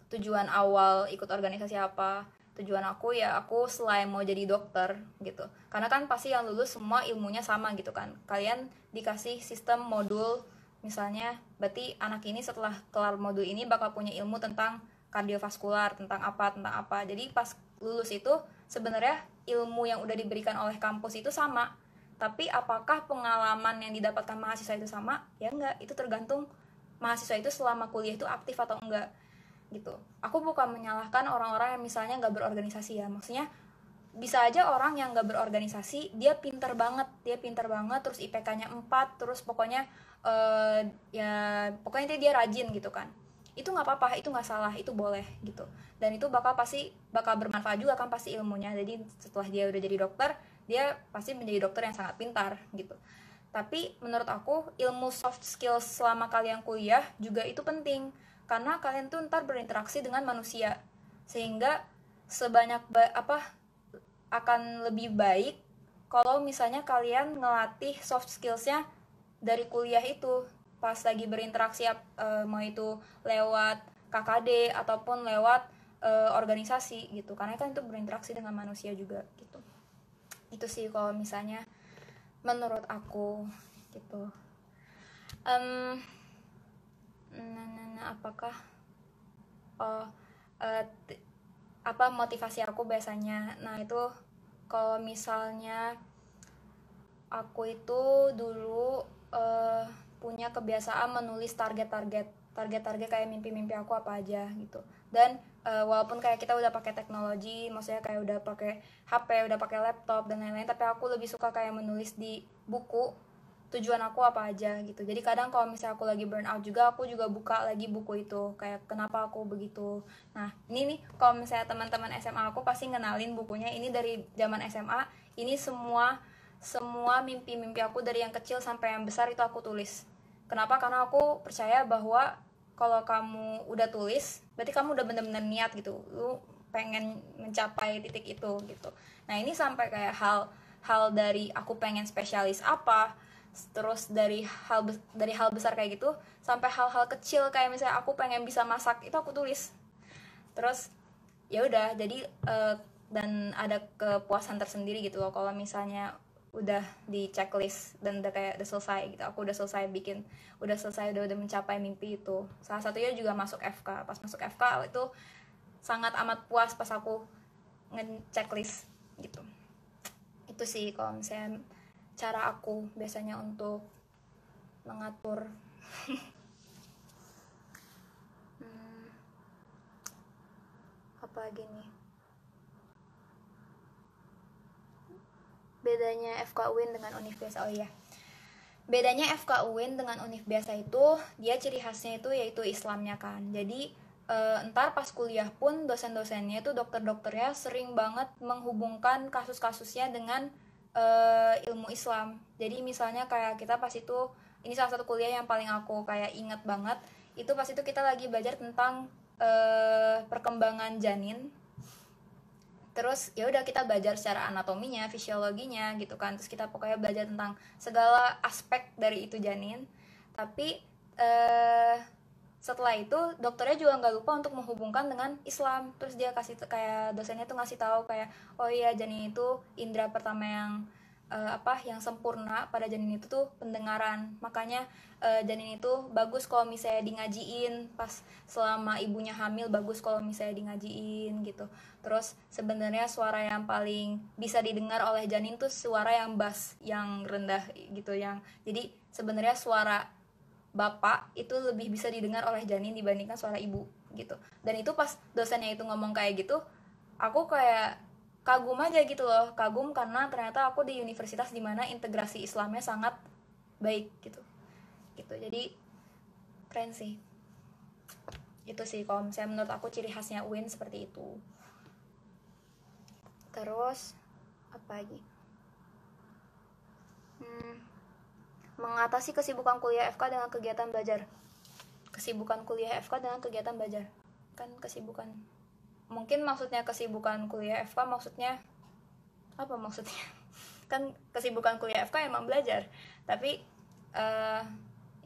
tujuan awal ikut organisasi apa. Tujuan aku ya aku selain mau jadi dokter gitu, karena kan pasti yang lulus semua ilmunya sama gitu kan. Kalian dikasih sistem modul, misalnya berarti anak ini setelah kelar modul ini bakal punya ilmu tentang kardiovaskular, tentang apa. Jadi pas lulus itu sebenarnya ilmu yang udah diberikan oleh kampus itu sama, tapi apakah pengalaman yang didapatkan mahasiswa itu sama? Ya enggak, itu tergantung mahasiswa itu selama kuliah itu aktif atau enggak gitu. Aku bukan menyalahkan orang-orang yang misalnya nggak berorganisasi ya, maksudnya bisa aja orang yang nggak berorganisasi dia pinter banget terus IPK-nya 4, terus pokoknya ya pokoknya dia rajin gitu kan. Itu nggak apa-apa, itu nggak salah, itu boleh gitu. Dan itu bakal bermanfaat juga kan pasti ilmunya. Jadi setelah dia udah jadi dokter, dia pasti menjadi dokter yang sangat pintar gitu. Tapi menurut aku ilmu soft skills selama kalian kuliah juga itu penting, karena kalian tuh ntar berinteraksi dengan manusia, sehingga akan lebih baik kalau misalnya kalian ngelatih soft skillsnya dari kuliah itu pas lagi berinteraksi, mau itu lewat KKD ataupun lewat organisasi gitu, karena kan itu berinteraksi dengan manusia juga gitu. Itu sih kalau misalnya menurut aku gitu. Apakah apa motivasi aku biasanya? Nah itu kalau misalnya aku itu dulu punya kebiasaan menulis target-target kayak mimpi-mimpi aku apa aja gitu. Dan walaupun kayak kita udah pakai teknologi, maksudnya kayak udah pakai HP, udah pakai laptop dan lain-lain, tapi aku lebih suka kayak menulis di buku tujuan aku apa aja gitu. Jadi kadang kalau misalnya aku lagi burnout juga, aku juga buka lagi buku itu kayak kenapa aku begitu. Nah ini nih kalau misalnya teman-teman SMA aku pasti ngenalin bukunya ini dari zaman SMA. Ini semua mimpi-mimpi aku dari yang kecil sampai yang besar itu aku tulis. Kenapa? Karena aku percaya bahwa kalau kamu udah tulis berarti kamu udah bener-bener niat gitu, lu pengen mencapai titik itu gitu. Nah ini sampai kayak hal dari aku pengen spesialis apa, terus dari hal besar kayak gitu sampai hal-hal kecil kayak misalnya aku pengen bisa masak itu aku tulis. Terus ya udah jadi dan ada kepuasan tersendiri gitu loh kalau misalnya udah di checklist dan udah selesai gitu. Aku udah selesai udah mencapai mimpi itu. Salah satunya juga masuk FK. Pas masuk FK itu sangat amat puas pas aku nge-checklist gitu. Itu sih kalau misalnya cara aku biasanya untuk mengatur apa lagi nih, bedanya FK UIN dengan univ biasa. Oh iya, bedanya FK UIN dengan univ biasa itu dia ciri khasnya itu yaitu Islamnya kan. Jadi ntar pas kuliah pun dosen-dosennya itu dokter-dokternya sering banget menghubungkan kasus-kasusnya dengan ilmu Islam. Jadi misalnya kayak kita pas itu, ini salah satu kuliah yang paling aku kayak inget banget, itu pas itu kita lagi belajar tentang perkembangan janin. Terus ya udah kita belajar secara anatominya, fisiologinya gitu kan. Terus kita pokoknya belajar tentang segala aspek dari itu janin. Tapi setelah itu dokternya juga nggak lupa untuk menghubungkan dengan Islam. Terus dia kasih kayak dosennya tuh ngasih tahu kayak, oh iya janin itu indera pertama yang sempurna pada janin itu tuh pendengaran. Makanya janin itu bagus kalau misalnya di ngajiin pas selama ibunya hamil, bagus kalau misalnya di ngajiin gitu. Terus sebenarnya suara yang paling bisa didengar oleh janin tuh suara yang bass, yang rendah gitu, yang jadi sebenarnya suara bapak itu lebih bisa didengar oleh janin dibandingkan suara ibu gitu. Dan itu pas dosennya itu ngomong kayak gitu, aku kayak kagum aja gitu loh, kagum karena ternyata aku di universitas dimana integrasi Islamnya sangat baik gitu. Jadi keren sih. Itu sih kalau misalnya menurut aku ciri khasnya UIN seperti itu. Terus apa lagi? Mengatasi kesibukan kuliah FK dengan kegiatan belajar. Kesibukan kuliah FK dengan kegiatan belajar. Kan kesibukan. Mungkin maksudnya kesibukan kuliah FK maksudnya apa maksudnya? Kan kesibukan kuliah FK emang belajar. Tapi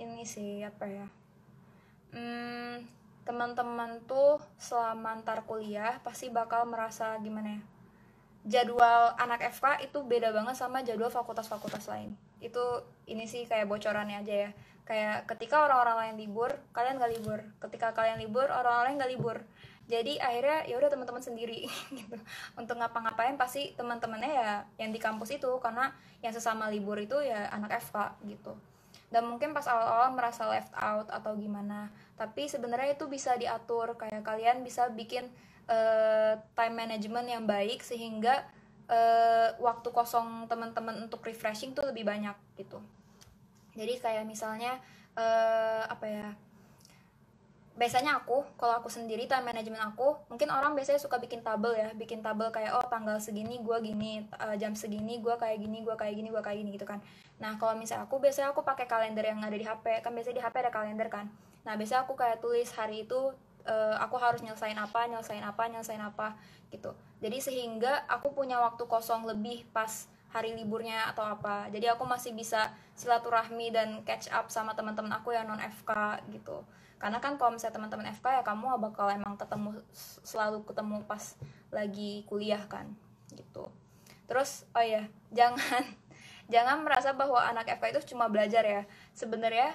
ini sih apa ya? Teman-teman tuh selama ntar kuliah pasti bakal merasa gimana ya? Jadwal anak FK itu beda banget sama jadwal fakultas-fakultas lain. Itu ini sih kayak bocorannya aja ya. Kayak ketika orang-orang lain libur, kalian gak libur. Ketika kalian libur, orang-orang lain gak libur. Jadi akhirnya ya udah teman-teman sendiri gitu. Untuk ngapa-ngapain pasti teman-temannya ya yang di kampus itu, karena yang sesama libur itu ya anak FK gitu. Dan mungkin pas awal-awal merasa left out atau gimana, tapi sebenarnya itu bisa diatur, kayak kalian bisa bikin time management yang baik sehingga waktu kosong teman-teman untuk refreshing tuh lebih banyak gitu. Jadi kayak misalnya apa ya, biasanya kalau aku sendiri time management aku, mungkin orang biasanya suka bikin tabel ya, bikin tabel kayak oh tanggal segini gue gini, jam segini gue kayak gini, gue kayak gini, gue kayak gini gitu kan. Nah kalau misalnya aku biasanya aku pakai kalender yang ada di HP kan, biasanya di HP ada kalender kan. Nah biasanya aku kayak tulis hari itu aku harus nyelesain apa gitu. Jadi sehingga aku punya waktu kosong lebih pas hari liburnya atau apa. Jadi aku masih bisa silaturahmi dan catch up sama teman-teman aku yang non FK gitu. Karena kan kalau misalnya teman-teman FK ya kamu bakal emang selalu ketemu pas lagi kuliah kan gitu. Terus oh ya, jangan merasa bahwa anak FK itu cuma belajar ya. Sebenarnya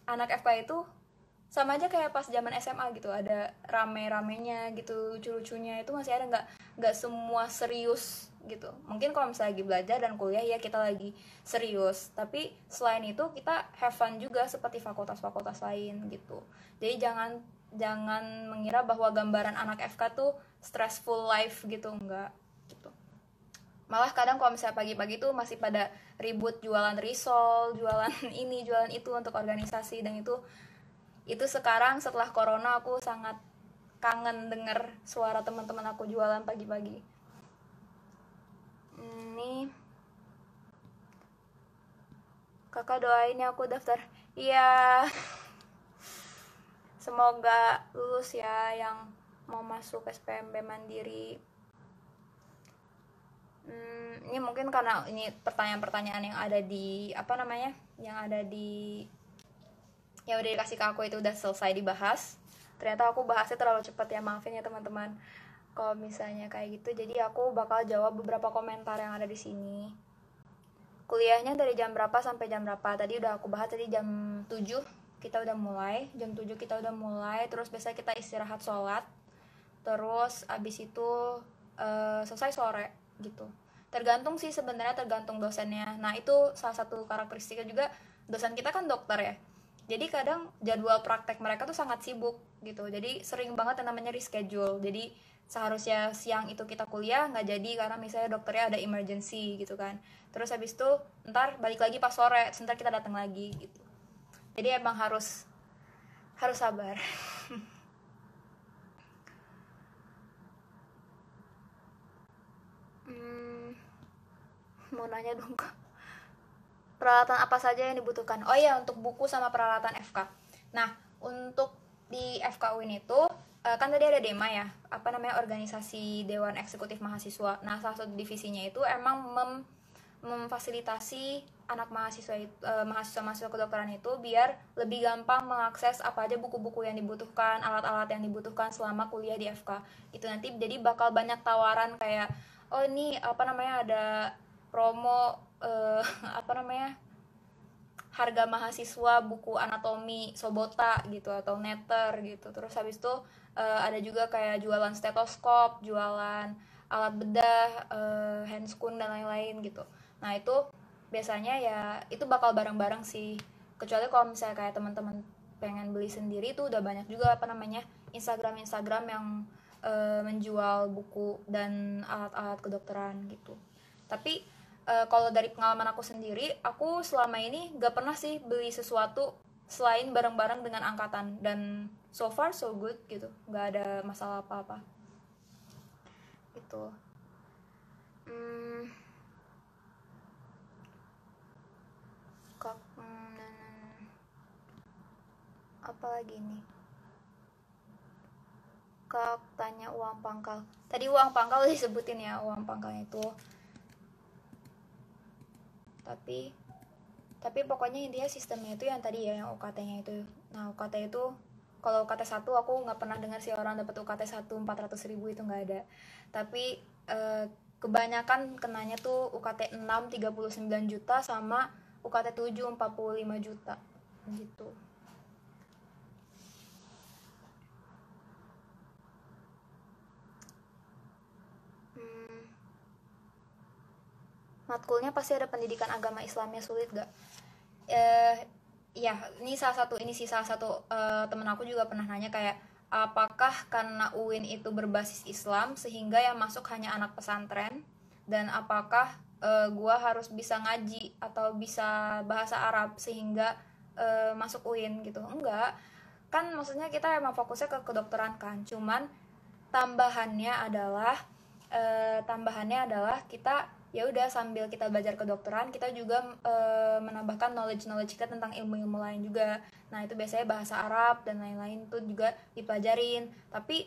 anak FK itu sama aja kayak pas zaman SMA gitu, ada rame-ramenya gitu, lucu-lucunya itu masih ada, nggak semua serius gitu. Mungkin kalau misalnya lagi belajar dan kuliah ya kita lagi serius, tapi selain itu kita have fun juga seperti fakultas-fakultas lain gitu. Jadi jangan mengira bahwa gambaran anak FK tuh stressful life gitu, enggak gitu. Malah kadang kalau misalnya pagi-pagi tuh masih pada ribut jualan risol, jualan ini, jualan itu untuk organisasi, dan itu sekarang setelah corona aku sangat kangen denger suara teman-teman aku jualan pagi-pagi. Ini kakak doain ya aku daftar. Iya. Semoga lulus ya yang mau masuk SPMB mandiri. Ini mungkin karena ini pertanyaan-pertanyaan yang ada di yang udah dikasih ke aku itu udah selesai dibahas. Ternyata aku bahasnya terlalu cepat ya, maafin ya teman-teman kalau misalnya kayak gitu. Jadi aku bakal jawab beberapa komentar yang ada di sini. Kuliahnya dari jam berapa sampai jam berapa? Tadi udah aku bahas, tadi jam 7 kita udah mulai, terus biasanya kita istirahat sholat, terus abis itu selesai sore gitu. Tergantung sih sebenarnya, tergantung dosennya. Nah itu salah satu karakteristiknya juga, dosen kita kan dokter ya, jadi kadang jadwal praktek mereka tuh sangat sibuk gitu, jadi sering banget yang namanya reschedule. Jadi seharusnya siang itu kita kuliah nggak jadi karena misalnya dokternya ada emergency gitu kan, terus habis itu ntar balik lagi pas sore, sebentar kita datang lagi gitu. Jadi emang harus sabar. Mau nanya dong kak, peralatan apa saja yang dibutuhkan? Oh iya, untuk buku sama peralatan FK. Nah untuk di FK UIN itu kan tadi ada DEMA ya, organisasi Dewan Eksekutif Mahasiswa. Nah salah satu divisinya itu emang memfasilitasi anak mahasiswa kedokteran itu biar lebih gampang mengakses apa aja buku-buku yang dibutuhkan, alat-alat yang dibutuhkan selama kuliah di FK. Itu nanti jadi bakal banyak tawaran kayak oh ini ada promo harga mahasiswa buku anatomi Sobota gitu atau Netter gitu. Terus habis itu ada juga kayak jualan stetoskop, jualan alat bedah, handscoon dan lain-lain gitu. Nah itu biasanya ya itu bakal bareng-bareng sih. Kecuali kalau misalnya kayak teman-teman pengen beli sendiri, itu udah banyak juga Instagram yang menjual buku dan alat-alat kedokteran gitu. Tapi kalau dari pengalaman aku sendiri, aku selama ini gak pernah sih beli sesuatu selain barang-barang dengan angkatan, dan so far so good gitu, gak ada masalah apa-apa gitu. Apa lagi nih? Kak tanya uang pangkal. Tadi uang pangkal disebutin ya, uang pangkalnya itu. Tapi pokoknya intinya sistemnya itu yang tadi ya, yang UKT-nya itu. Nah, UKT itu kalau UKT 1 aku nggak pernah dengar sih orang dapat UKT 1 400.000, itu nggak ada. Tapi kebanyakan kenanya tuh UKT 6 39 juta sama UKT 7 45 juta gitu. Matkulnya pasti ada pendidikan agama Islamnya sulit gak? Ya ini salah satu temen aku juga pernah nanya kayak, apakah karena UIN itu berbasis Islam sehingga yang masuk hanya anak pesantren, dan apakah gua harus bisa ngaji atau bisa bahasa Arab sehingga masuk UIN gitu? Enggak, kan maksudnya kita emang fokusnya ke kedokteran kan, cuman tambahannya adalah kita ya udah sambil kita belajar kedokteran, kita juga menambahkan knowledge kita tentang ilmu-ilmu lain juga. Nah itu biasanya bahasa Arab dan lain-lain tuh juga dipelajarin, tapi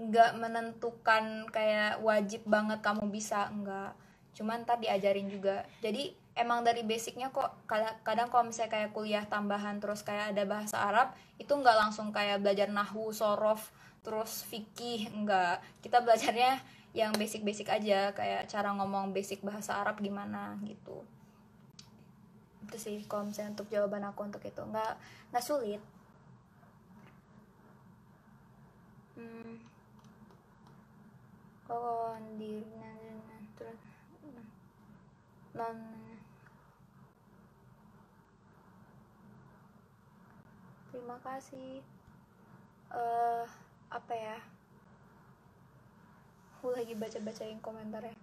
nggak menentukan kayak wajib banget kamu bisa, enggak, cuman ntar diajarin juga. Jadi emang dari basicnya kok. Kadang kalau misalnya kayak kuliah tambahan terus kayak ada bahasa Arab, itu nggak langsung kayak belajar nahwu, sorof, terus fikih, enggak. Kita belajarnya yang basic-basic aja, kayak cara ngomong basic bahasa Arab gimana gitu. Itu sih kalau misalnya untuk jawaban aku untuk itu, nggak sulit. Oh di terus non terima kasih. Apa ya, aku lagi baca-bacain komentarnya.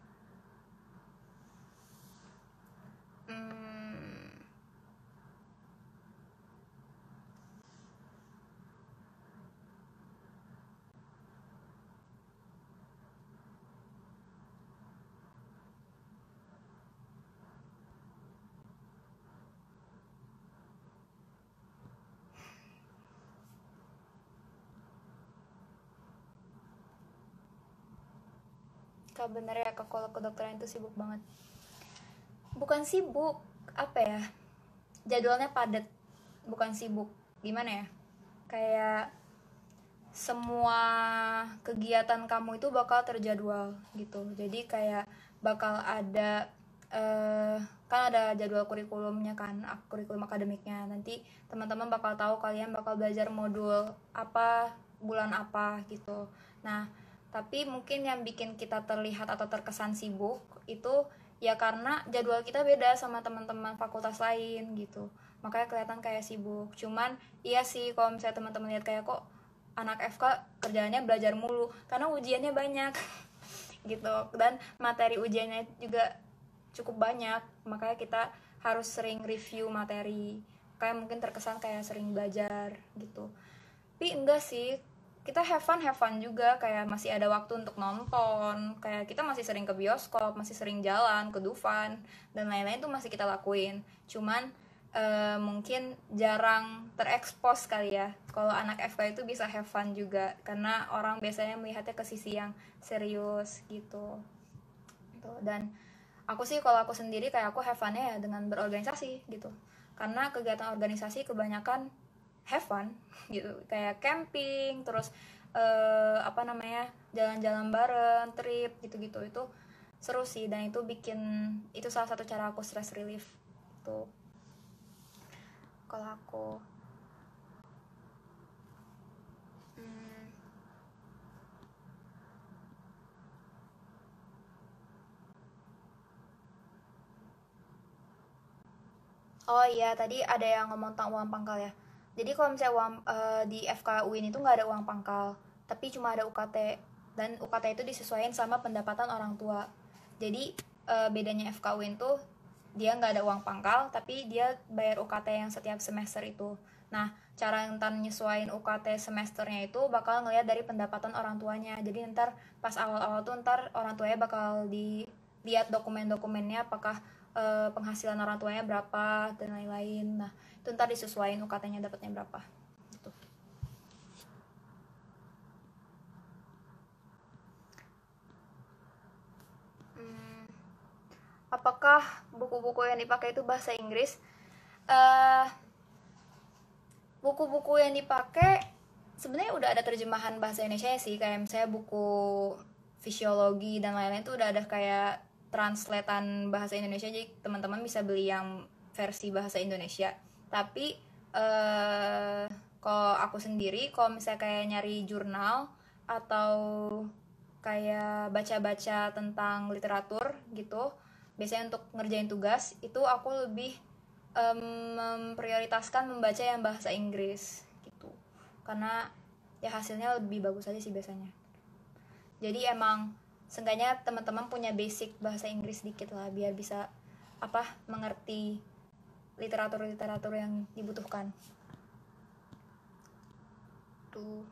Kak bener ya, Kak, kalau kedokteran itu sibuk banget. Bukan sibuk, apa ya, jadwalnya padat. Bukan sibuk, gimana ya, kayak semua kegiatan kamu itu bakal terjadwal gitu. Jadi kayak bakal ada kan ada jadwal kurikulumnya kan, kurikulum akademiknya. Nanti teman-teman bakal tahu kalian bakal belajar modul apa bulan apa gitu. Nah tapi mungkin yang bikin kita terlihat atau terkesan sibuk itu ya karena jadwal kita beda sama teman-teman fakultas lain gitu, makanya kelihatan kayak sibuk. Cuman iya sih kalau misalnya teman-teman lihat kayak, kok anak FK kerjaannya belajar mulu, karena ujiannya banyak gitu, dan materi ujiannya juga cukup banyak, makanya kita harus sering review materi, kayak mungkin terkesan kayak sering belajar gitu. Tapi enggak sih, kita have fun juga, kayak masih ada waktu untuk nonton, kayak kita masih sering ke bioskop, masih sering jalan ke Dufan dan lain-lain tuh masih kita lakuin. Cuman mungkin jarang terekspos kali ya. Kalau anak FK itu bisa have fun juga, karena orang biasanya melihatnya ke sisi yang serius gitu. Dan aku sih, kalau aku sendiri kayak aku have fun-nya ya dengan berorganisasi gitu, karena kegiatan organisasi kebanyakan have fun gitu, kayak camping, terus apa namanya, jalan-jalan bareng, trip gitu-gitu, itu seru sih, dan itu salah satu cara aku stress relief tuh kalau aku. Oh iya, tadi ada yang ngomong tentang uang pangkal ya. Jadi kalau misalnya di FK UIN itu nggak ada uang pangkal, tapi cuma ada UKT. dan UKT itu disesuaikan sama pendapatan orang tua. Jadi bedanya FKUIN tuh dia nggak ada uang pangkal, tapi dia bayar UKT yang setiap semester itu. Nah, cara ntar nyesuaiin UKT semesternya itu bakal ngeliat dari pendapatan orang tuanya. Jadi ntar pas awal-awal tuh ntar orang tuanya bakal dilihat dokumen-dokumennya apakah penghasilan orang tuanya berapa dan lain-lain. Nah, itu ntar disesuaiin UKT-nya dapatnya berapa. Gitu. Apakah buku-buku yang dipakai itu bahasa Inggris? Buku-buku yang dipakai sebenarnya udah ada terjemahan bahasa Indonesia sih, kayak misalnya buku fisiologi dan lain-lain itu udah ada kayak translatean bahasa Indonesia, jadi teman-teman bisa beli yang versi bahasa Indonesia. Tapi kalau aku sendiri, kalau misalnya kayak nyari jurnal atau kayak baca-baca tentang literatur gitu, biasanya untuk ngerjain tugas itu aku lebih memprioritaskan membaca yang bahasa Inggris gitu, karena ya hasilnya lebih bagus aja sih biasanya. Jadi emang seenggaknya teman-teman punya basic bahasa Inggris dikit lah biar bisa mengerti literatur yang dibutuhkan tuh.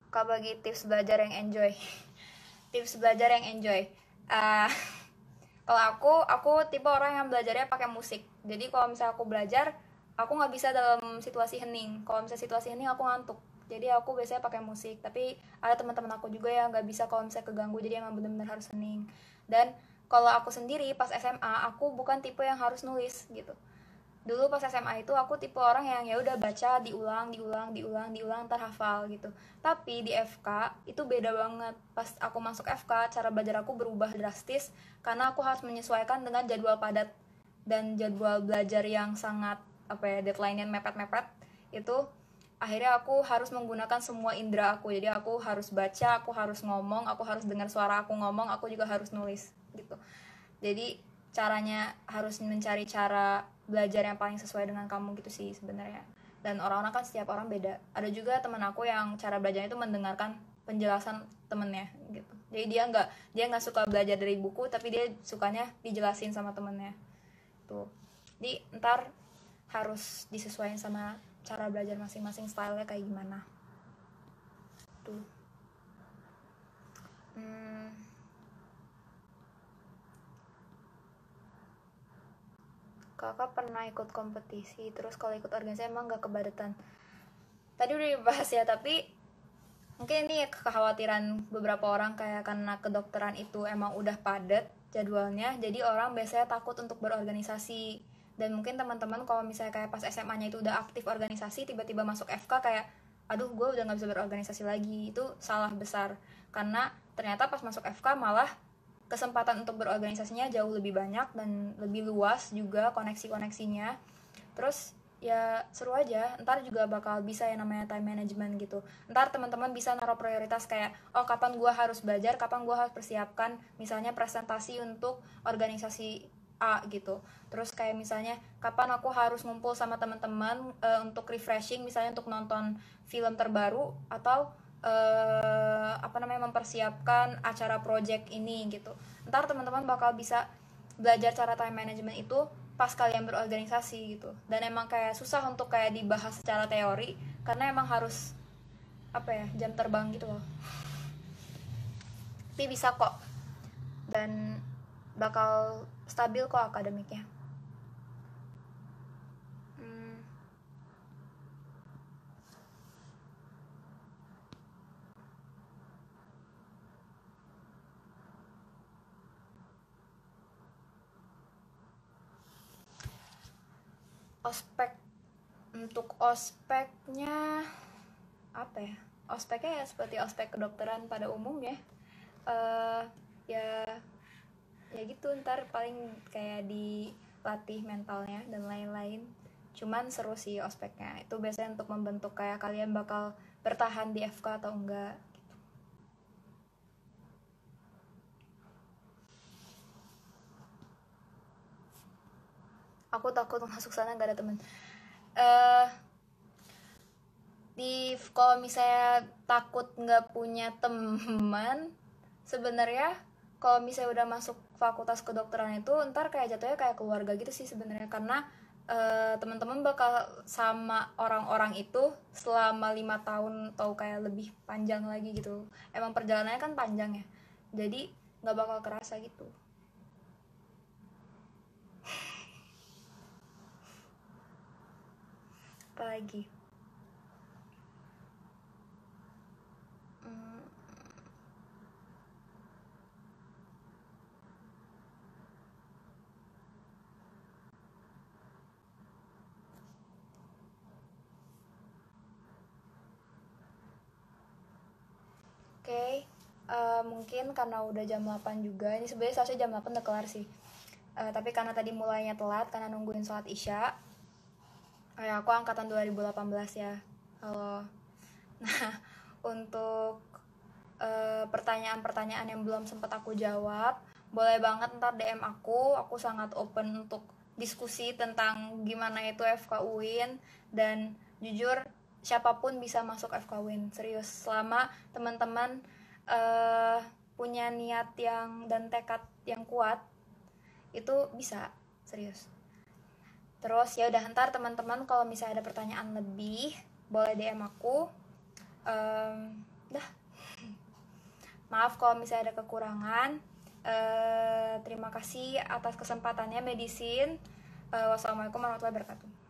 Kak bagi tips belajar yang enjoy. Tips belajar yang enjoy. uh, Kalau aku tipe orang yang belajarnya pakai musik. Jadi kalau misalnya aku belajar, aku nggak bisa dalam situasi hening. Kalau misalnya situasi hening aku ngantuk. Jadi aku biasanya pakai musik. Tapi ada teman-teman aku juga yang nggak bisa kalau misalnya keganggu. Jadi emang benar-benar harus hening. Dan kalau aku sendiri pas SMA, aku bukan tipe yang harus nulis gitu. Dulu pas SMA itu aku tipe orang yang ya udah baca diulang ntar hafal gitu. Tapi di FK itu beda banget. Pas aku masuk FK, cara belajar aku berubah drastis karena aku harus menyesuaikan dengan jadwal padat dan jadwal belajar yang sangat deadline-nya mepet-mepet. Itu akhirnya aku harus menggunakan semua indera aku. Jadi aku harus baca, aku harus ngomong, aku harus dengar suara aku ngomong, aku juga harus nulis gitu. Jadi caranya harus mencari cara belajar yang paling sesuai dengan kamu gitu sih sebenarnya. Dan orang-orang kan setiap orang beda. Ada juga teman aku yang cara belajarnya itu mendengarkan penjelasan temennya gitu. Jadi dia nggak suka belajar dari buku, tapi dia sukanya dijelasin sama temennya tuh. Jadi ntar harus disesuaikan sama cara belajar masing-masing, stylenya kayak gimana tuh. Kakak pernah ikut kompetisi, terus kalau ikut organisasi emang gak kepadatan? Tadi udah dibahas ya, tapi mungkin ini kekhawatiran beberapa orang kayak karena kedokteran itu emang udah padat jadwalnya, jadi orang biasanya takut untuk berorganisasi. Dan mungkin teman-teman kalau misalnya kayak pas SMA-nya itu udah aktif organisasi, tiba-tiba masuk FK kayak, aduh gue udah gak bisa berorganisasi lagi. Itu salah besar, karena ternyata pas masuk FK malah kesempatan untuk berorganisasinya jauh lebih banyak dan lebih luas juga koneksi-koneksinya. Terus ya seru aja, ntar juga bakal bisa yang namanya time management gitu. Ntar teman-teman bisa naruh prioritas kayak, oh kapan gue harus belajar, kapan gue harus persiapkan misalnya presentasi untuk organisasi A gitu. Terus kayak misalnya kapan aku harus ngumpul sama teman-teman untuk refreshing, misalnya untuk nonton film terbaru atau mempersiapkan acara project ini gitu. Ntar teman-teman bakal bisa belajar cara time management itu pas kalian berorganisasi gitu. Dan emang kayak susah untuk kayak dibahas secara teori karena emang harus jam terbang gitu loh. Tapi bisa kok, dan bakal stabil kok akademiknya. Ospek, untuk ospeknya ospeknya ya seperti ospek kedokteran pada umumnya. Ya ya gitu, ntar paling kayak dilatih mentalnya dan lain-lain. Cuman seru sih ospeknya, itu biasanya untuk membentuk kayak kalian bakal bertahan di FK atau enggak gitu. Aku takut masuk sana gak ada temen. kalau misalnya takut nggak punya teman, sebenarnya kalau misalnya udah masuk fakultas kedokteran itu ntar kayak jatuhnya kayak keluarga gitu sih sebenarnya, karena teman-teman bakal sama orang-orang itu selama 5 tahun atau kayak lebih panjang lagi gitu. Emang perjalanannya kan panjang ya, jadi nggak bakal kerasa gitu. Apalagi hmm, oke, mungkin karena udah jam 8 juga. Ini sebenarnya seharusnya jam 8 udah kelar sih. Tapi karena tadi mulainya telat karena nungguin sholat isya. Aku angkatan 2018 ya. Halo. Nah, untuk pertanyaan-pertanyaan yang belum sempat aku jawab, boleh banget ntar DM aku. Aku sangat open untuk diskusi tentang gimana itu FK UIN, dan jujur siapapun bisa masuk FK UIN, serius, selama teman-teman punya niat yang dan tekad yang kuat, itu bisa, serius. Terus ya udah, ntar teman-teman kalau misalnya ada pertanyaan lebih boleh DM aku. Dah, maaf kalau misalnya ada kekurangan. Terima kasih atas kesempatannya Medisin. Wassalamualaikum warahmatullahi wabarakatuh.